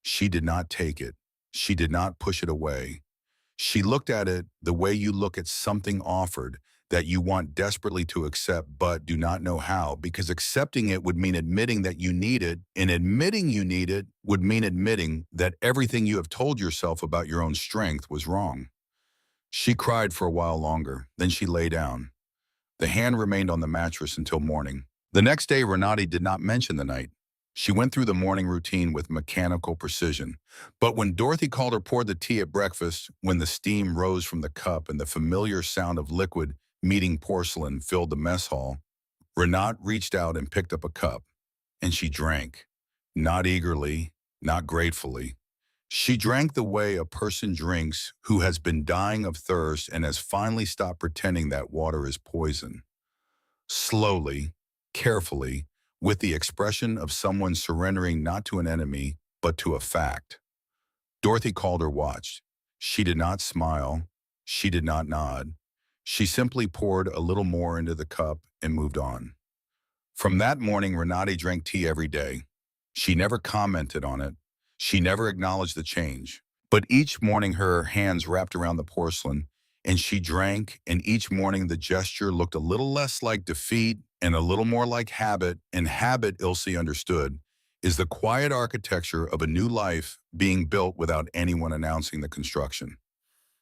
She did not take it. She did not push it away. She looked at it the way you look at something offered that you want desperately to accept but do not know how, because accepting it would mean admitting that you need it, and admitting you need it would mean admitting that everything you have told yourself about your own strength was wrong. She cried for a while longer, then she lay down. The hand remained on the mattress until morning. The next day, Renati did not mention the night. She went through the morning routine with mechanical precision. But when Dorothy called her poured the tea at breakfast, when the steam rose from the cup and the familiar sound of liquid meeting porcelain filled the mess hall, Renat reached out and picked up a cup. And she drank. Not eagerly, not gratefully. She drank the way a person drinks who has been dying of thirst and has finally stopped pretending that water is poison. Slowly, carefully, with the expression of someone surrendering not to an enemy, but to a fact. Dorothy called her watch. She did not smile. She did not nod. She simply poured a little more into the cup and moved on. From that morning, Renati drank tea every day. She never commented on it. She never acknowledged the change. But each morning her hands wrapped around the porcelain, and she drank, and each morning the gesture looked a little less like defeat and a little more like habit, and habit, Ilse understood, is the quiet architecture of a new life being built without anyone announcing the construction.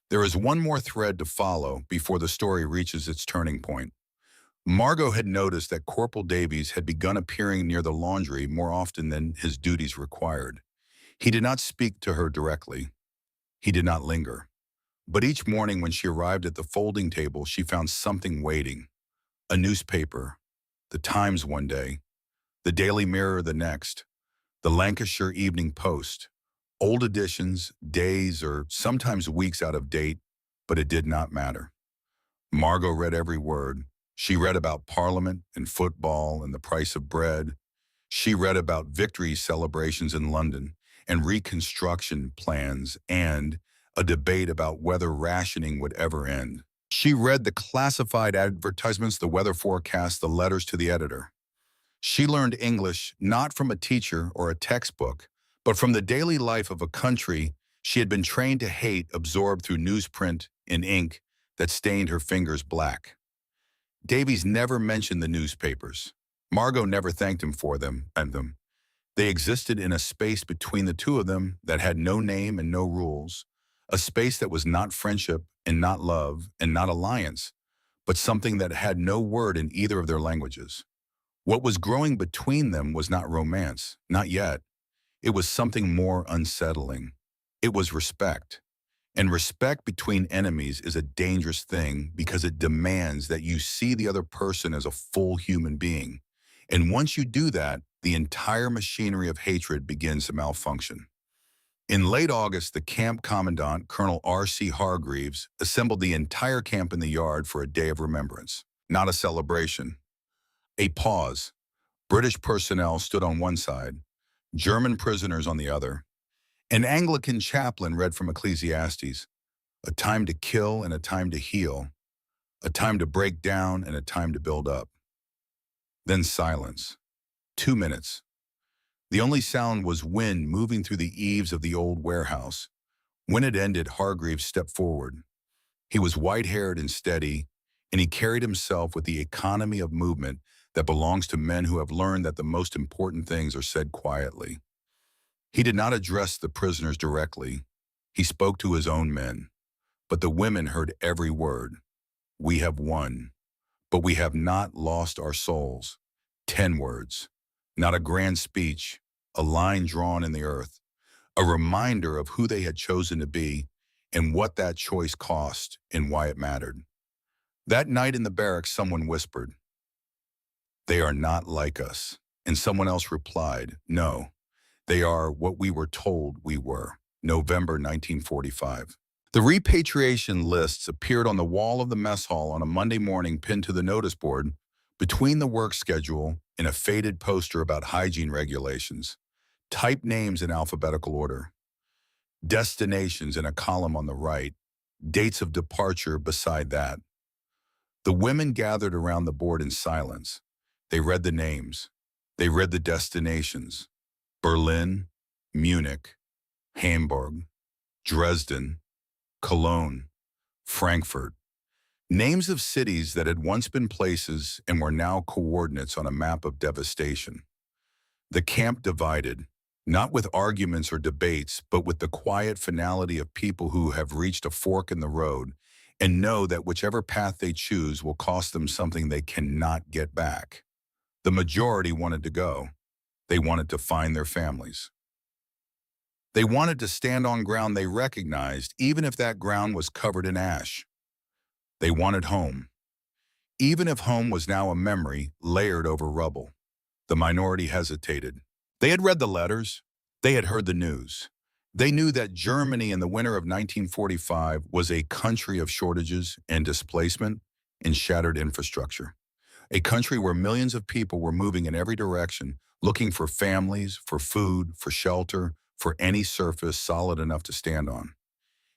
There is one more thread to follow before the story reaches its turning point. Margot had noticed that Corporal Davies had begun appearing near the laundry more often than his duties required. He did not speak to her directly. He did not linger. But each morning when she arrived at the folding table, she found something waiting. A newspaper, the Times one day, the Daily Mirror the next, the Lancashire Evening Post. Old editions, days or sometimes weeks out of date, but it did not matter. Margot read every word. She read about Parliament and football and the price of bread. She read about victory celebrations in London and reconstruction plans and a debate about whether rationing would ever end. She read the classified advertisements, the weather forecast, the letters to the editor. She learned English not from a teacher or a textbook, but from the daily life of a country she had been trained to hate, absorbed through newsprint and ink that stained her fingers black. Davies never mentioned the newspapers. Margot never thanked him for them, and them. They existed in a space between the two of them that had no name and no rules, a space that was not friendship and not love and not alliance, but something that had no word in either of their languages. What was growing between them was not romance, not yet. It was something more unsettling. It was respect. And respect between enemies is a dangerous thing because it demands that you see the other person as a full human being. And once you do that, the entire machinery of hatred begins to malfunction. In late August, the camp commandant, Colonel R.C. Hargreaves, assembled the entire camp in the yard for a day of remembrance, not a celebration. A pause. British personnel stood on one side, German prisoners on the other. An Anglican chaplain read from Ecclesiastes, a time to kill and a time to heal, a time to break down and a time to build up. Then silence. 2 minutes. The only sound was wind moving through the eaves of the old warehouse. When it ended, Hargreaves stepped forward. He was white-haired and steady, and he carried himself with the economy of movement that belongs to men who have learned that the most important things are said quietly. He did not address the prisoners directly. He spoke to his own men. But the women heard every word. We have won, but we have not lost our souls. 10 words. Not a grand speech, a line drawn in the earth, a reminder of who they had chosen to be and what that choice cost and why it mattered. That night in the barracks, someone whispered, "They are not like us." And someone else replied, "No, they are what we were told we were." November 1945. The repatriation lists appeared on the wall of the mess hall on a Monday morning, pinned to the notice board between the work schedule and a faded poster about hygiene regulations. Typed names in alphabetical order. Destinations in a column on the right. Dates of departure beside that. The women gathered around the board in silence. They read the names. They read the destinations. Berlin, Munich, Hamburg, Dresden, Cologne, Frankfurt. Names of cities that had once been places and were now coordinates on a map of devastation. The camp divided, not with arguments or debates, but with the quiet finality of people who have reached a fork in the road and know that whichever path they choose will cost them something they cannot get back. The majority wanted to go. They wanted to find their families. They wanted to stand on ground they recognized, even if that ground was covered in ash. They wanted home, even if home was now a memory layered over rubble. The minority hesitated. They had read the letters. They had heard the news. They knew that Germany in the winter of 1945 was a country of shortages and displacement and shattered infrastructure. A country where millions of people were moving in every direction, looking for families, for food, for shelter, for any surface solid enough to stand on.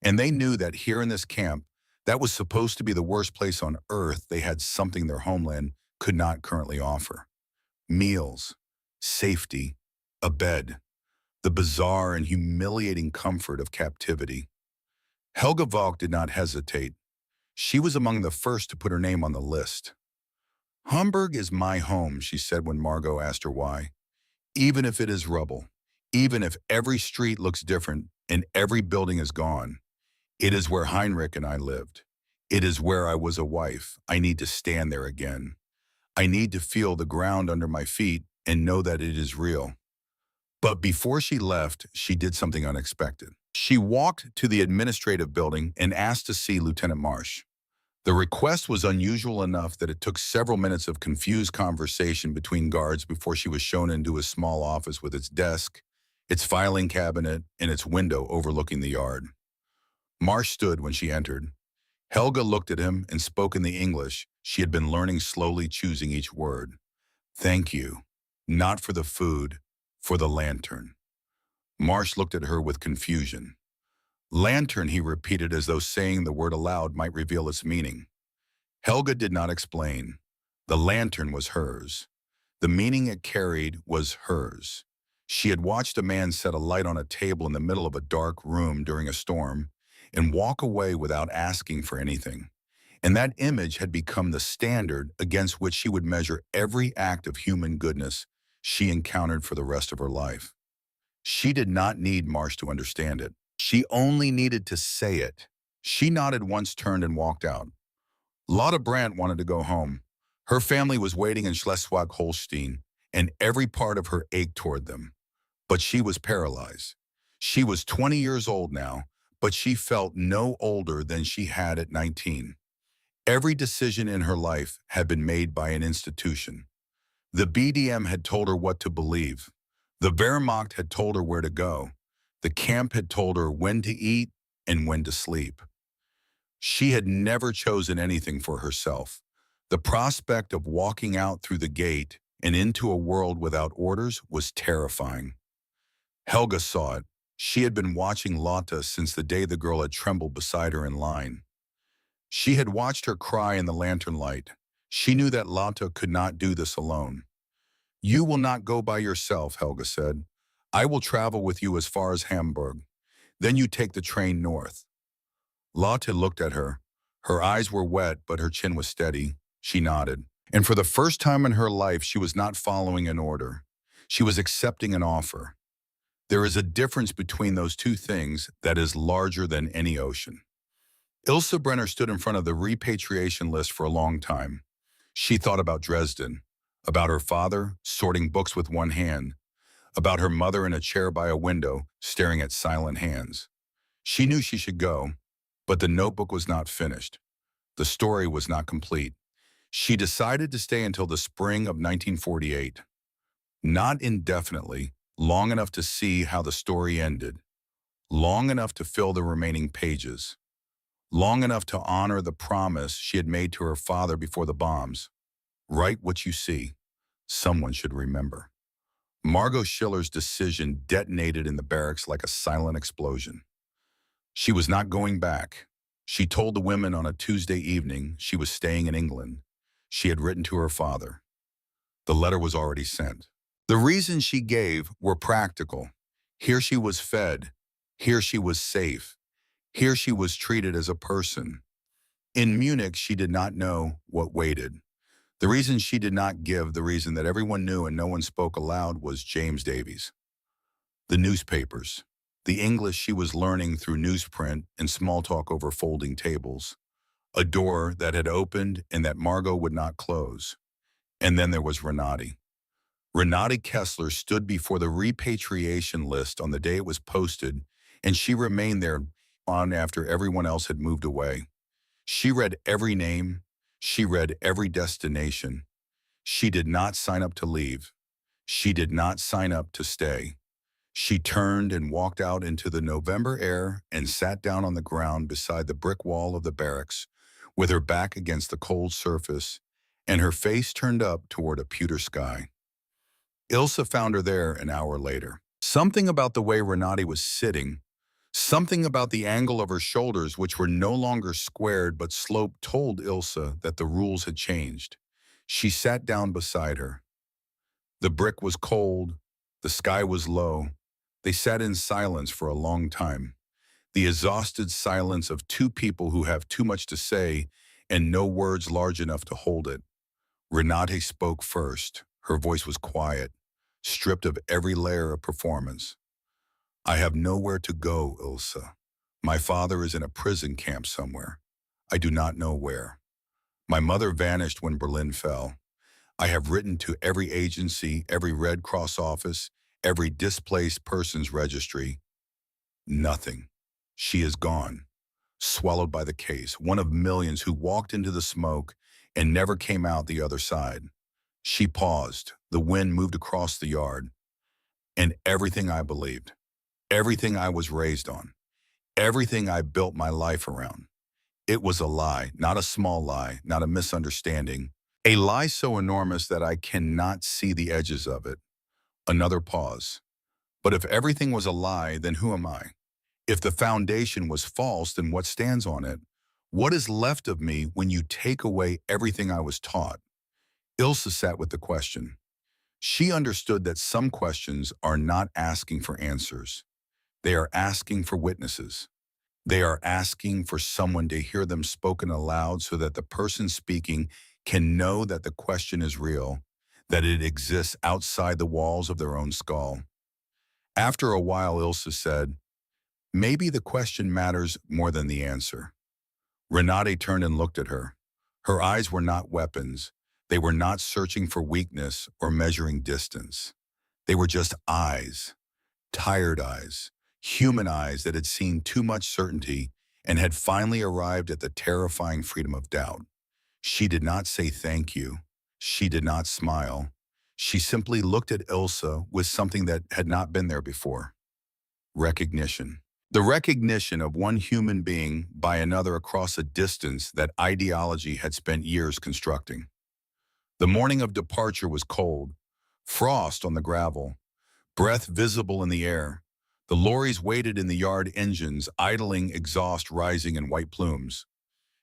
And they knew that here in this camp, that was supposed to be the worst place on earth, they had something their homeland could not currently offer. Meals, safety, a bed, the bizarre and humiliating comfort of captivity. Helga Valk did not hesitate. She was among the first to put her name on the list. "Hamburg is my home," she said when Margot asked her why. "Even if it is rubble, even if every street looks different and every building is gone, it is where Heinrich and I lived. It is where I was a wife. I need to stand there again. I need to feel the ground under my feet and know that it is real." But before she left, she did something unexpected. She walked to the administrative building and asked to see Lieutenant Marsh. The request was unusual enough that it took several minutes of confused conversation between guards before she was shown into a small office with its desk, its filing cabinet, and its window overlooking the yard. Marsh stood when she entered. Helga looked at him and spoke in the English she had been learning, slowly choosing each word. "Thank you. Not for the food, for the lantern." Marsh looked at her with confusion. Lantern, he repeated as though saying the word aloud might reveal its meaning. Helga did not explain. The lantern was hers. The meaning it carried was hers. She had watched a man set a light on a table in the middle of a dark room during a storm and walk away without asking for anything. And that image had become the standard against which she would measure every act of human goodness she encountered for the rest of her life. She did not need Marsh to understand it. She only needed to say it. She nodded once, turned, and walked out. Lotta Brandt wanted to go home. Her family was waiting in Schleswig-Holstein, and every part of her ached toward them. But she was paralyzed. She was 20 years old now, but she felt no older than she had at 19. Every decision in her life had been made by an institution. The BDM had told her what to believe. The Wehrmacht had told her where to go. The camp had told her when to eat and when to sleep. She had never chosen anything for herself. The prospect of walking out through the gate and into a world without orders was terrifying. Helga saw it. She had been watching Lotta since the day the girl had trembled beside her in line. She had watched her cry in the lantern light. She knew that Lotta could not do this alone. "You will not go by yourself," Helga said. "I will travel with you as far as Hamburg. Then you take the train north." Lotte looked at her. Her eyes were wet, but her chin was steady. She nodded. And for the first time in her life, she was not following an order. She was accepting an offer. There is a difference between those two things that is larger than any ocean. Ilse Brenner stood in front of the repatriation list for a long time. She thought about Dresden, about her father sorting books with one hand, about her mother in a chair by a window staring at silent hands. She knew she should go, but the notebook was not finished. The story was not complete. She decided to stay until the spring of 1948. Not indefinitely, long enough to see how the story ended. Long enough to fill the remaining pages. Long enough to honor the promise she had made to her father before the bombs. Write what you see. Someone should remember. Margot Schiller's decision detonated in the barracks like a silent explosion. She was not going back. She told the women on a Tuesday evening she was staying in England. She had written to her father. The letter was already sent. The reasons she gave were practical. Here she was fed. Here she was safe. Here she was treated as a person. In Munich, she did not know what waited. The reason she did not give, the reason that everyone knew and no one spoke aloud, was James Davies. The newspapers. The English she was learning through newsprint and small talk over folding tables. A door that had opened and that Margot would not close. And then there was Renate. Renate Kessler stood before the repatriation list on the day it was posted, and she remained there on after everyone else had moved away. She read every name. She read every destination. She did not sign up to leave. She did not sign up to stay. She turned and walked out into the November air and sat down on the ground beside the brick wall of the barracks, with her back against the cold surface and her face turned up toward a pewter sky. Ilse found her there an hour later. Something about the way Renate was sitting, something about the angle of her shoulders, which were no longer squared but sloped, told Ilse that the rules had changed. She sat down beside her. The brick was cold. The sky was low. They sat in silence for a long time. The exhausted silence of two people who have too much to say and no words large enough to hold it. Renate spoke first. Her voice was quiet, stripped of every layer of performance. "I have nowhere to go, Ilse. My father is in a prison camp somewhere. I do not know where. My mother vanished when Berlin fell. I have written to every agency, every Red Cross office, every displaced persons registry. Nothing. She is gone, swallowed by the case, one of millions who walked into the smoke and never came out the other side." She paused. The wind moved across the yard. "And everything I believed, everything I was raised on, everything I built my life around, it was a lie, not a small lie, not a misunderstanding, a lie so enormous that I cannot see the edges of it." Another pause. "But if everything was a lie, then who am I? If the foundation was false, then what stands on it? What is left of me when you take away everything I was taught? Ilse sat with the question. She understood that some questions are not asking for answers. They are asking for witnesses. They are asking for someone to hear them spoken aloud so that the person speaking can know that the question is real, that it exists outside the walls of their own skull. After a while, Ilse said, maybe the question matters more than the answer. Renate turned and looked at her. Her eyes were not weapons. They were not searching for weakness or measuring distance. They were just eyes, tired eyes, human eyes that had seen too much certainty and had finally arrived at the terrifying freedom of doubt. She did not say thank you. She did not smile. She simply looked at Ilse with something that had not been there before. Recognition. The recognition of one human being by another across a distance that ideology had spent years constructing. The morning of departure was cold, frost on the gravel, breath visible in the air. The lorries waited in the yard, engines idling, exhaust rising in white plumes.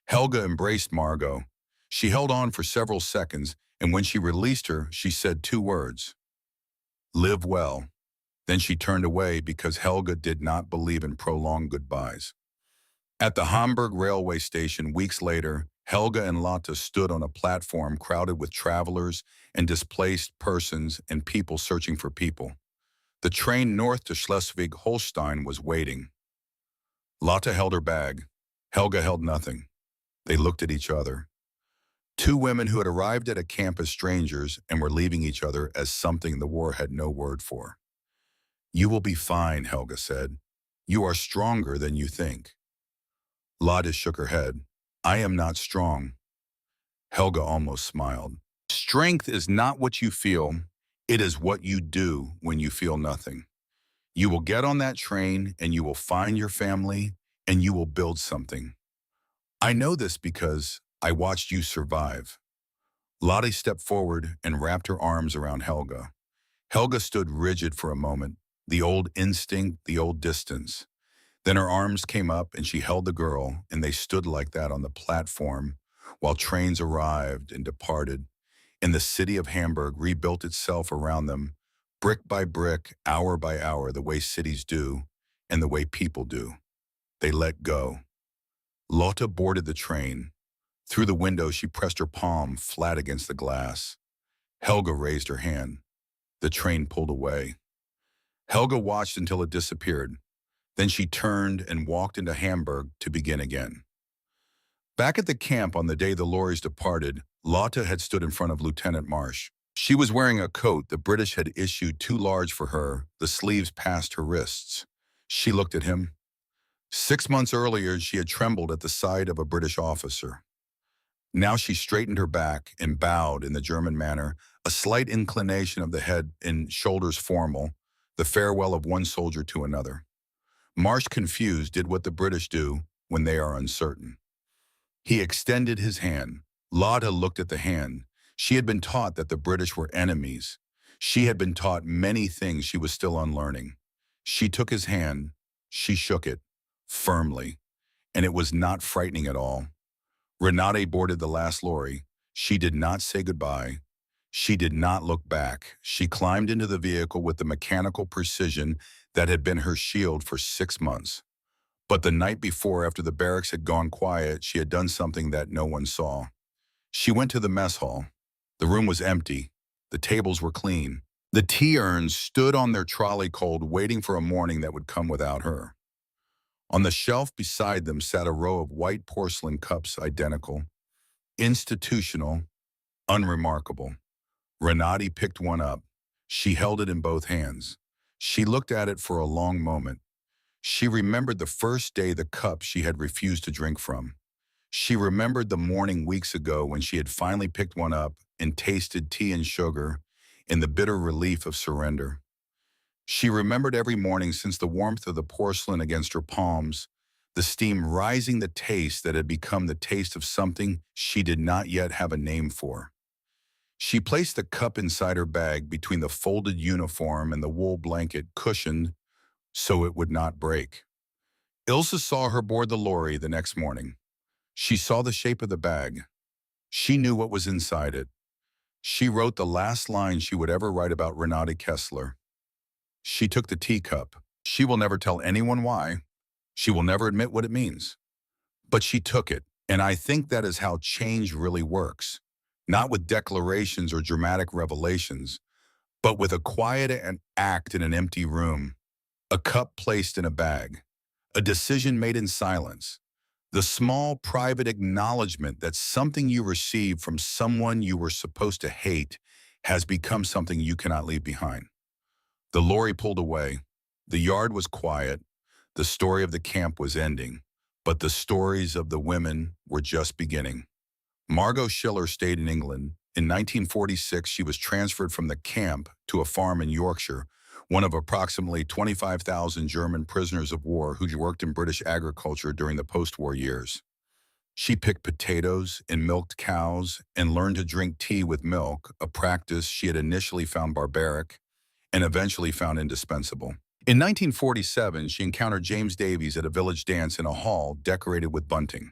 Helga embraced Margot. She held on for several seconds, and when she released her, she said two words. Live well. Then she turned away because Helga did not believe in prolonged goodbyes. At the Hamburg railway station weeks later, Helga and Lotte stood on a platform crowded with travelers and displaced persons and people searching for people. The train north to Schleswig-Holstein was waiting. Lotte held her bag. Helga held nothing. They looked at each other. Two women who had arrived at a camp as strangers and were leaving each other as something the war had no word for. You will be fine, Helga said. You are stronger than you think. Lotte shook her head. I am not strong. Helga almost smiled. Strength is not what you feel. It is what you do when you feel nothing. You will get on that train and you will find your family and you will build something. I know this because I watched you survive. Lotte stepped forward and wrapped her arms around Helga. Helga stood rigid for a moment, the old instinct, the old distance. Then her arms came up and she held the girl, and they stood like that on the platform while trains arrived and departed. And the city of Hamburg rebuilt itself around them, brick by brick, hour by hour, the way cities do and the way people do. They let go. Lotte boarded the train. Through the window, she pressed her palm flat against the glass. Helga raised her hand. The train pulled away. Helga watched until it disappeared. Then she turned and walked into Hamburg to begin again. Back at the camp on the day the lorries departed, Lotte had stood in front of Lieutenant Marsh. She was wearing a coat the British had issued too large for her, the sleeves past her wrists. She looked at him. 6 months earlier, she had trembled at the sight of a British officer. Now she straightened her back and bowed in the German manner, a slight inclination of the head and shoulders formal, the farewell of one soldier to another. Marsh, confused, did what the British do when they are uncertain. He extended his hand. Lotte looked at the hand. She had been taught that the British were enemies. She had been taught many things she was still unlearning. She took his hand. She shook it, firmly, and it was not frightening at all. Renate boarded the last lorry. She did not say goodbye. She did not look back. She climbed into the vehicle with the mechanical precision that had been her shield for 6 months. But the night before, after the barracks had gone quiet, she had done something that no one saw. She went to the mess hall. The room was empty. The tables were clean. The tea urns stood on their trolley cold, waiting for a morning that would come without her. On the shelf beside them sat a row of white porcelain cups, identical, institutional, unremarkable. Renate picked one up. She held it in both hands. She looked at it for a long moment. She remembered the first day the cup she had refused to drink from. She remembered the morning weeks ago when she had finally picked one up and tasted tea and sugar in the bitter relief of surrender. She remembered every morning since the warmth of the porcelain against her palms, the steam rising, the taste that had become the taste of something she did not yet have a name for. She placed the cup inside her bag between the folded uniform and the wool blanket, cushioned so it would not break. Ilse saw her board the lorry the next morning. She saw the shape of the bag. She knew what was inside it. She wrote the last line she would ever write about Renate Kessler. She took the teacup. She will never tell anyone why. She will never admit what it means. But she took it, and I think that is how change really works. Not with declarations or dramatic revelations, but with a quiet act in an empty room, a cup placed in a bag, a decision made in silence, the small private acknowledgement that something you received from someone you were supposed to hate has become something you cannot leave behind. The lorry pulled away. The yard was quiet. The story of the camp was ending, but the stories of the women were just beginning. Margot Schiller stayed in England. In 1946, she was transferred from the camp to a farm in Yorkshire, one of approximately 25,000 German prisoners of war who worked in British agriculture during the post-war years. She picked potatoes and milked cows and learned to drink tea with milk, a practice she had initially found barbaric and eventually found indispensable. In 1947, she encountered James Davies at a village dance in a hall decorated with bunting.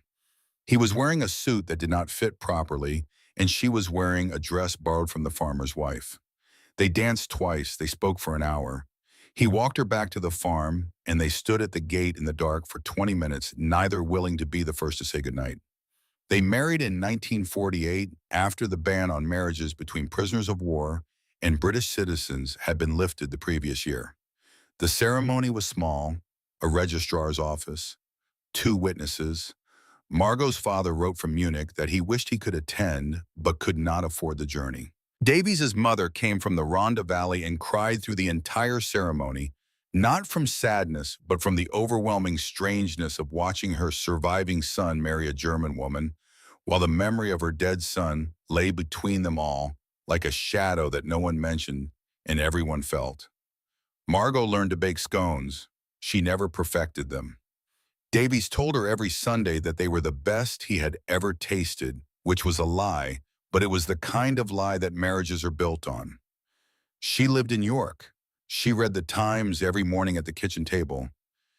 He was wearing a suit that did not fit properly, and she was wearing a dress borrowed from the farmer's wife. They danced twice, they spoke for an hour. He walked her back to the farm, and they stood at the gate in the dark for 20 minutes, neither willing to be the first to say goodnight. They married in 1948 after the ban on marriages between prisoners of war and British citizens had been lifted the previous year. The ceremony was small, a registrar's office, 2 witnesses. Margot's father wrote from Munich that he wished he could attend but could not afford the journey. Davies's mother came from the Rhondda Valley and cried through the entire ceremony, not from sadness, but from the overwhelming strangeness of watching her surviving son marry a German woman, while the memory of her dead son lay between them all, like a shadow that no one mentioned and everyone felt. Margot learned to bake scones. She never perfected them. Davies told her every Sunday that they were the best he had ever tasted, which was a lie, but it was the kind of lie that marriages are built on. She lived in York. She read the Times every morning at the kitchen table.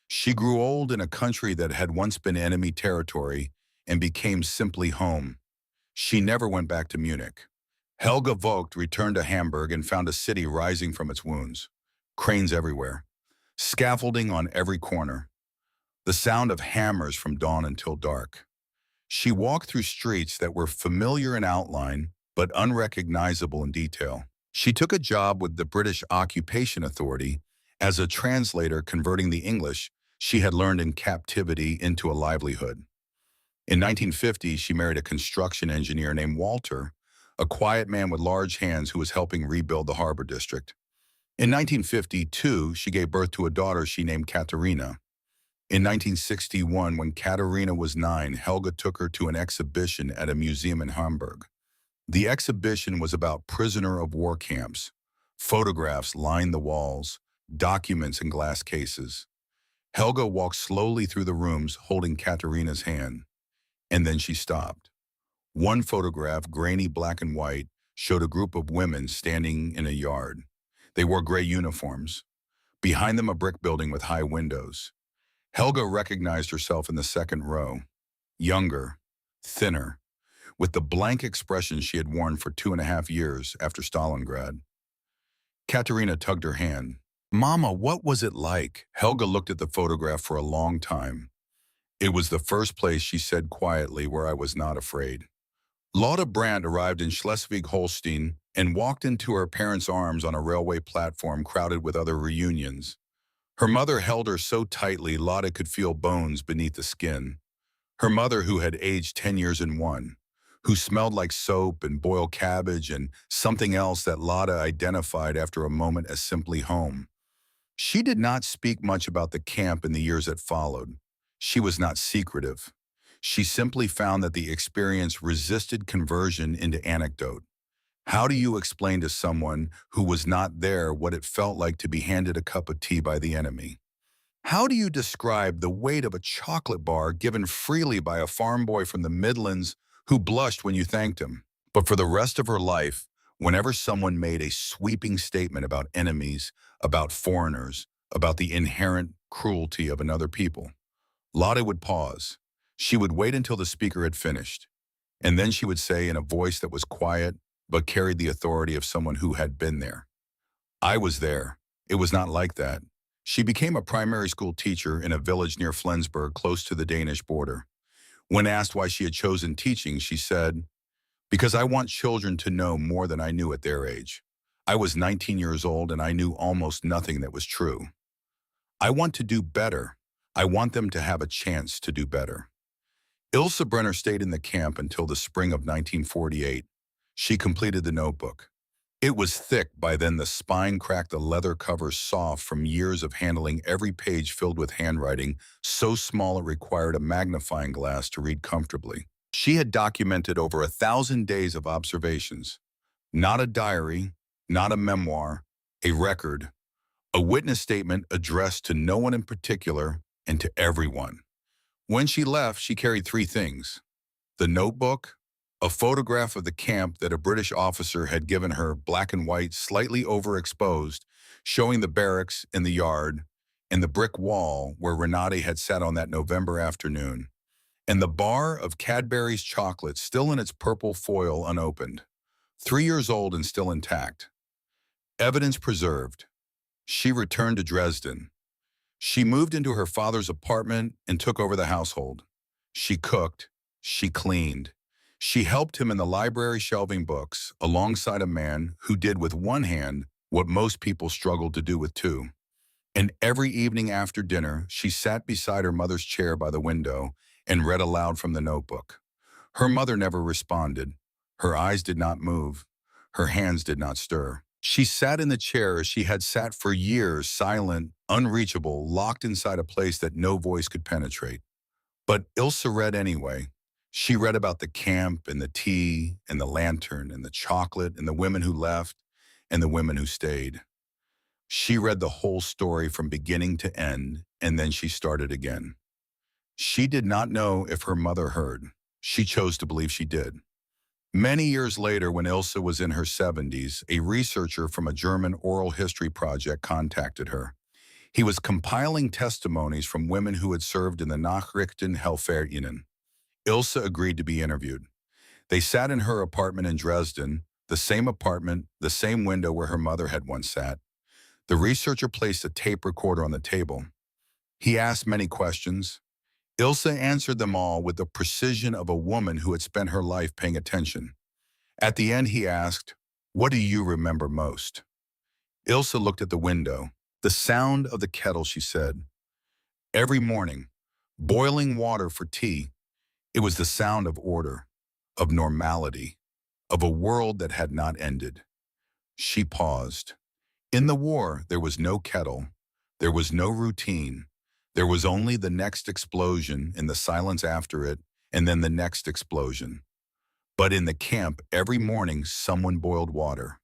She grew old in a country that had once been enemy territory and became simply home. She never went back to Munich. Helga Vogt returned to Hamburg and found a city rising from its wounds. Cranes everywhere. Scaffolding on every corner. The sound of hammers from dawn until dark. She walked through streets that were familiar in outline, but unrecognizable in detail. She took a job with the British Occupation Authority as a translator, converting the English she had learned in captivity into a livelihood. In 1950, she married a construction engineer named Walter, a quiet man with large hands who was helping rebuild the harbor district. In 1952, she gave birth to a daughter she named Katerina. In 1961, when Katerina was 9, Helga took her to an exhibition at a museum in Hamburg. The exhibition was about prisoner of war camps. Photographs lined the walls, documents in glass cases. Helga walked slowly through the rooms holding Katerina's hand, and then she stopped. One photograph, grainy black and white, showed a group of women standing in a yard. They wore gray uniforms. Behind them, a brick building with high windows. Helga recognized herself in the second row, younger, thinner, with the blank expression she had worn for 2.5 years after Stalingrad. Katerina tugged her hand. "Mama, what was it like?" Helga looked at the photograph for a long time. "It was the first place," she said quietly, "where I was not afraid." Lotta Brandt arrived in Schleswig-Holstein and walked into her parents' arms on a railway platform crowded with other reunions. Her mother held her so tightly Lotta could feel bones beneath the skin. Her mother, who had aged 10 years in one, who smelled like soap and boiled cabbage and something else that Lotta identified after a moment as simply home. She did not speak much about the camp in the years that followed. She was not secretive. She simply found that the experience resisted conversion into anecdote. How do you explain to someone who was not there what it felt like to be handed a cup of tea by the enemy? How do you describe the weight of a chocolate bar given freely by a farm boy from the Midlands who blushed when you thanked him? But for the rest of her life, whenever someone made a sweeping statement about enemies, about foreigners, about the inherent cruelty of another people, Lotte would pause. She would wait until the speaker had finished, and then she would say in a voice that was quiet but carried the authority of someone who had been there, "I was there. It was not like that." She became a primary school teacher in a village near Flensburg, close to the Danish border. When asked why she had chosen teaching, she said, "Because I want children to know more than I knew at their age. I was 19 years old and I knew almost nothing that was true. I want to do better. I want them to have a chance to do better." Ilse Brenner stayed in the camp until the spring of 1948. She completed the notebook. It was thick by then, the spine cracked, the leather cover soft from years of handling, every page filled with handwriting so small it required a magnifying glass to read comfortably. She had documented over 1,000 days of observations. Not a diary, not a memoir, a record, a witness statement addressed to no one in particular and to everyone. When she left, she carried three things: the notebook, a photograph of the camp that a British officer had given her, black and white, slightly overexposed, showing the barracks in the yard and the brick wall where Renate had sat on that November afternoon, and the bar of Cadbury's chocolate still in its purple foil unopened, 3 years old and still intact. Evidence preserved. She returned to Dresden. She moved into her father's apartment and took over the household. She cooked. She cleaned. She helped him in the library shelving books alongside a man who did with one hand what most people struggled to do with two. And every evening after dinner, she sat beside her mother's chair by the window and read aloud from the notebook. Her mother never responded. Her eyes did not move. Her hands did not stir. She sat in the chair as she had sat for years, silent, unreachable, locked inside a place that no voice could penetrate. But Ilse read anyway. She read about the camp and the tea and the lantern and the chocolate and the women who left and the women who stayed. She read the whole story from beginning to end, and then she started again. She did not know if her mother heard. She chose to believe she did. Many years later, when Ilse was in her 70s, a researcher from a German oral history project contacted her. He was compiling testimonies from women who had served in the Nachrichtenhelferinnen. Ilse agreed to be interviewed. They sat in her apartment in Dresden, the same apartment, the same window where her mother had once sat. The researcher placed a tape recorder on the table. He asked many questions. Ilse answered them all with the precision of a woman who had spent her life paying attention. At the end, he asked, "What do you remember most?" Ilse looked at the window. "The sound of the kettle," she said. "Every morning, boiling water for tea." It was the sound of order, of normality, of a world that had not ended. She paused. In the war, there was no kettle. There was no routine. There was only the next explosion and the silence after it, and then the next explosion. But in the camp, every morning, someone boiled water.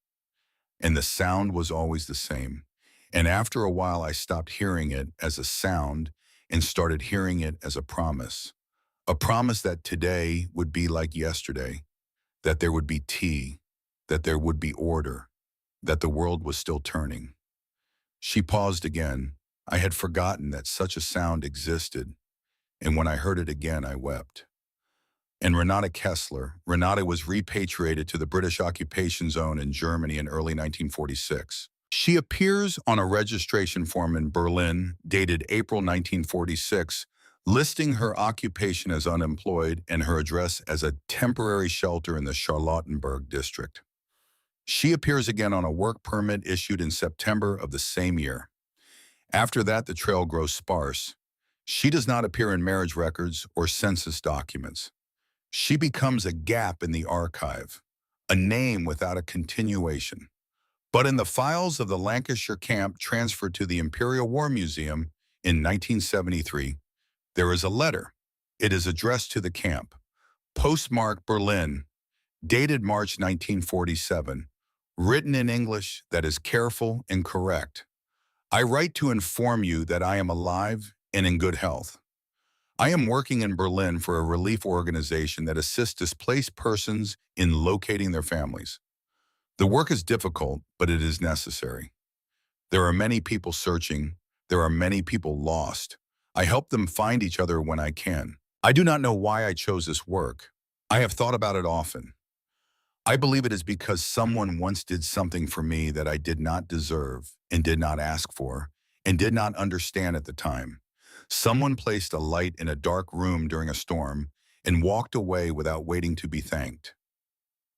And the sound was always the same. And after a while, I stopped hearing it as a sound and started hearing it as a promise. A promise that today would be like yesterday, that there would be tea, that there would be order, that the world was still turning. She paused again. I had forgotten that such a sound existed, and when I heard it again, I wept. And Renate Kessler, Renate was repatriated to the British occupation zone in Germany in early 1946. She appears on a registration form in Berlin, dated April 1946, listing her occupation as unemployed and her address as a temporary shelter in the Charlottenburg district. She appears again on a work permit issued in September of the same year. After that, the trail grows sparse. She does not appear in marriage records or census documents. She becomes a gap in the archive, a name without a continuation. But in the files of the Lancashire camp transferred to the Imperial War Museum in 1973, there is a letter. It is addressed to the camp, postmarked Berlin, dated March 1947, written in English that is careful and correct. "I write to inform you that I am alive and in good health. I am working in Berlin for a relief organization that assists displaced persons in locating their families. The work is difficult, but it is necessary. There are many people searching. There are many people lost. I help them find each other when I can. I do not know why I chose this work. I have thought about it often. I believe it is because someone once did something for me that I did not deserve and did not ask for and did not understand at the time. Someone placed a light in a dark room during a storm and walked away without waiting to be thanked.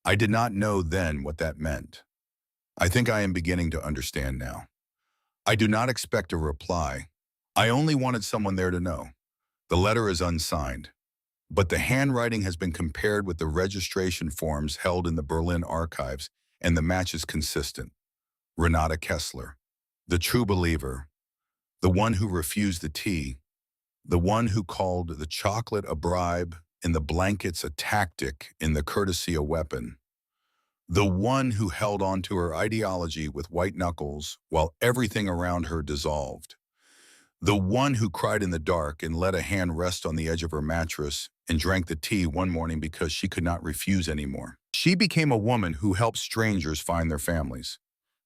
I did not know then what that meant. I think I am beginning to understand now. I do not expect a reply. I only wanted someone there to know. The letter is unsigned, but the handwriting has been compared with the registration forms held in the Berlin archives, and the match is consistent. Renata Kessler, the true believer, the one who refused the tea, the one who called the chocolate a bribe and the blankets a tactic and the courtesy a weapon, the one who held on to her ideology with white knuckles while everything around her dissolved. The one who cried in the dark and let a hand rest on the edge of her mattress and drank the tea one morning because she could not refuse anymore. She became a woman who helped strangers find their families.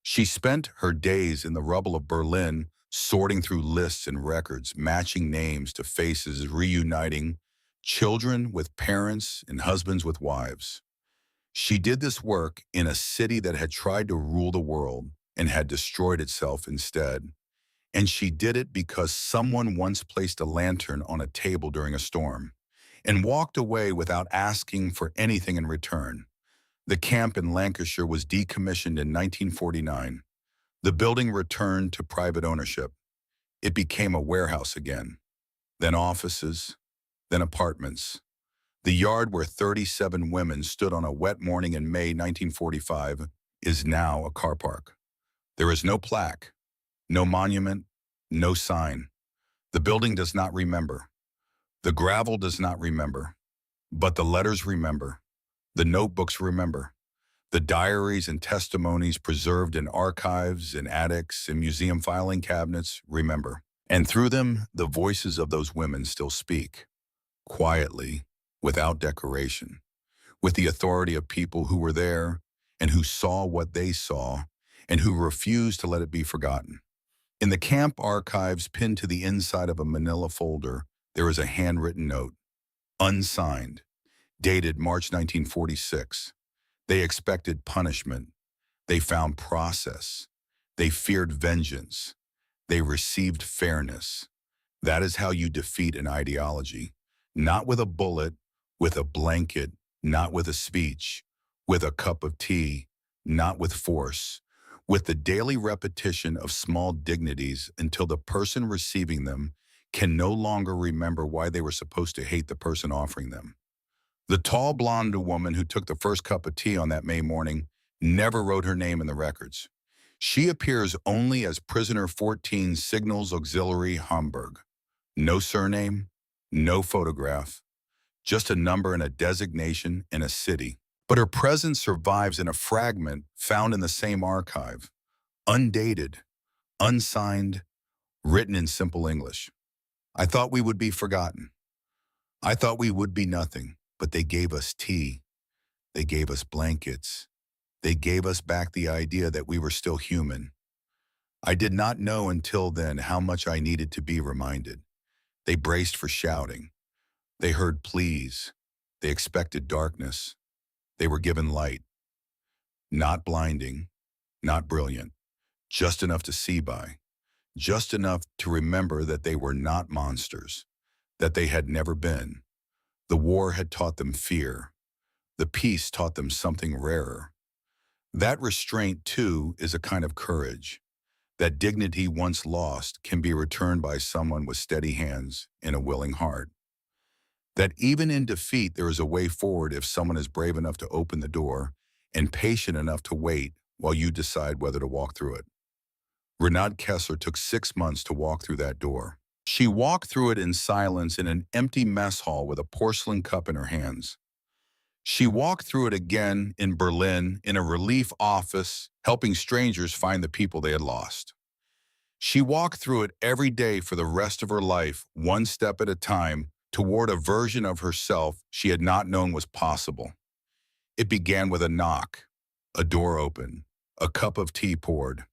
She spent her days in the rubble of Berlin, sorting through lists and records, matching names to faces, reuniting children with parents and husbands with wives. She did this work in a city that had tried to rule the world and had destroyed itself instead. And she did it because someone once placed a lantern on a table during a storm and walked away without asking for anything in return. The camp in Lancashire was decommissioned in 1949. The building returned to private ownership. It became a warehouse again, then offices, then apartments. The yard where 37 women stood on a wet morning in May 1945 is now a car park. There is no plaque, no monument, no sign. The building does not remember. The gravel does not remember. But the letters remember. The notebooks remember. The diaries and testimonies preserved in archives, in attics, in museum filing cabinets remember. And through them, the voices of those women still speak, quietly, without decoration, with the authority of people who were there and who saw what they saw and who refused to let it be forgotten. In the camp archives pinned to the inside of a manila folder, there is a handwritten note, unsigned, dated March 1946. They expected punishment. They found process. They feared vengeance. They received fairness. That is how you defeat an ideology. Not with a bullet, with a blanket, not with a speech, with a cup of tea, not with force, with the daily repetition of small dignities until the person receiving them can no longer remember why they were supposed to hate the person offering them. The tall blonde woman who took the first cup of tea on that May morning never wrote her name in the records. She appears only as Prisoner 14 Signals Auxiliary Hamburg. No surname, no photograph, just a number and a designation in a city. But her presence survives in a fragment found in the same archive, undated, unsigned, written in simple English. I thought we would be forgotten. I thought we would be nothing, but they gave us tea. They gave us blankets. They gave us back the idea that we were still human. I did not know until then how much I needed to be reminded. They braced for shouting. They heard pleas. They expected darkness. They were given light. Not blinding, not brilliant, just enough to see by, just enough to remember that they were not monsters, that they had never been. The war had taught them fear. The peace taught them something rarer. That restraint, too, is a kind of courage. That dignity once lost can be returned by someone with steady hands and a willing heart. That even in defeat there is a way forward if someone is brave enough to open the door and patient enough to wait while you decide whether to walk through it. Renate Kessler took 6 months to walk through that door. She walked through it in silence in an empty mess hall with a porcelain cup in her hands. She walked through it again in Berlin in a relief office, helping strangers find the people they had lost. She walked through it every day for the rest of her life, one step at a time, toward a version of herself she had not known was possible. It began with a knock, a door open, a cup of tea poured,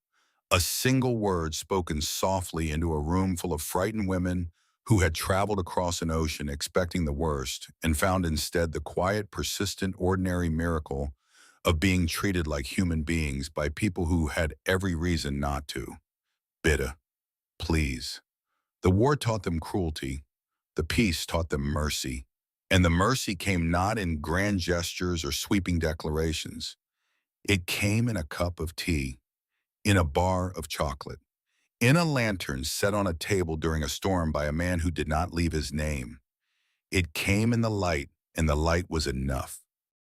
a single word spoken softly into a room full of frightened women who had traveled across an ocean expecting the worst and found instead the quiet, persistent, ordinary miracle of being treated like human beings by people who had every reason not to. Bitter, please. The war taught them cruelty. The peace taught them mercy. And the mercy came not in grand gestures or sweeping declarations. It came in a cup of tea, in a bar of chocolate, in a lantern set on a table during a storm by a man who did not leave his name. It came in the light, and the light was enough.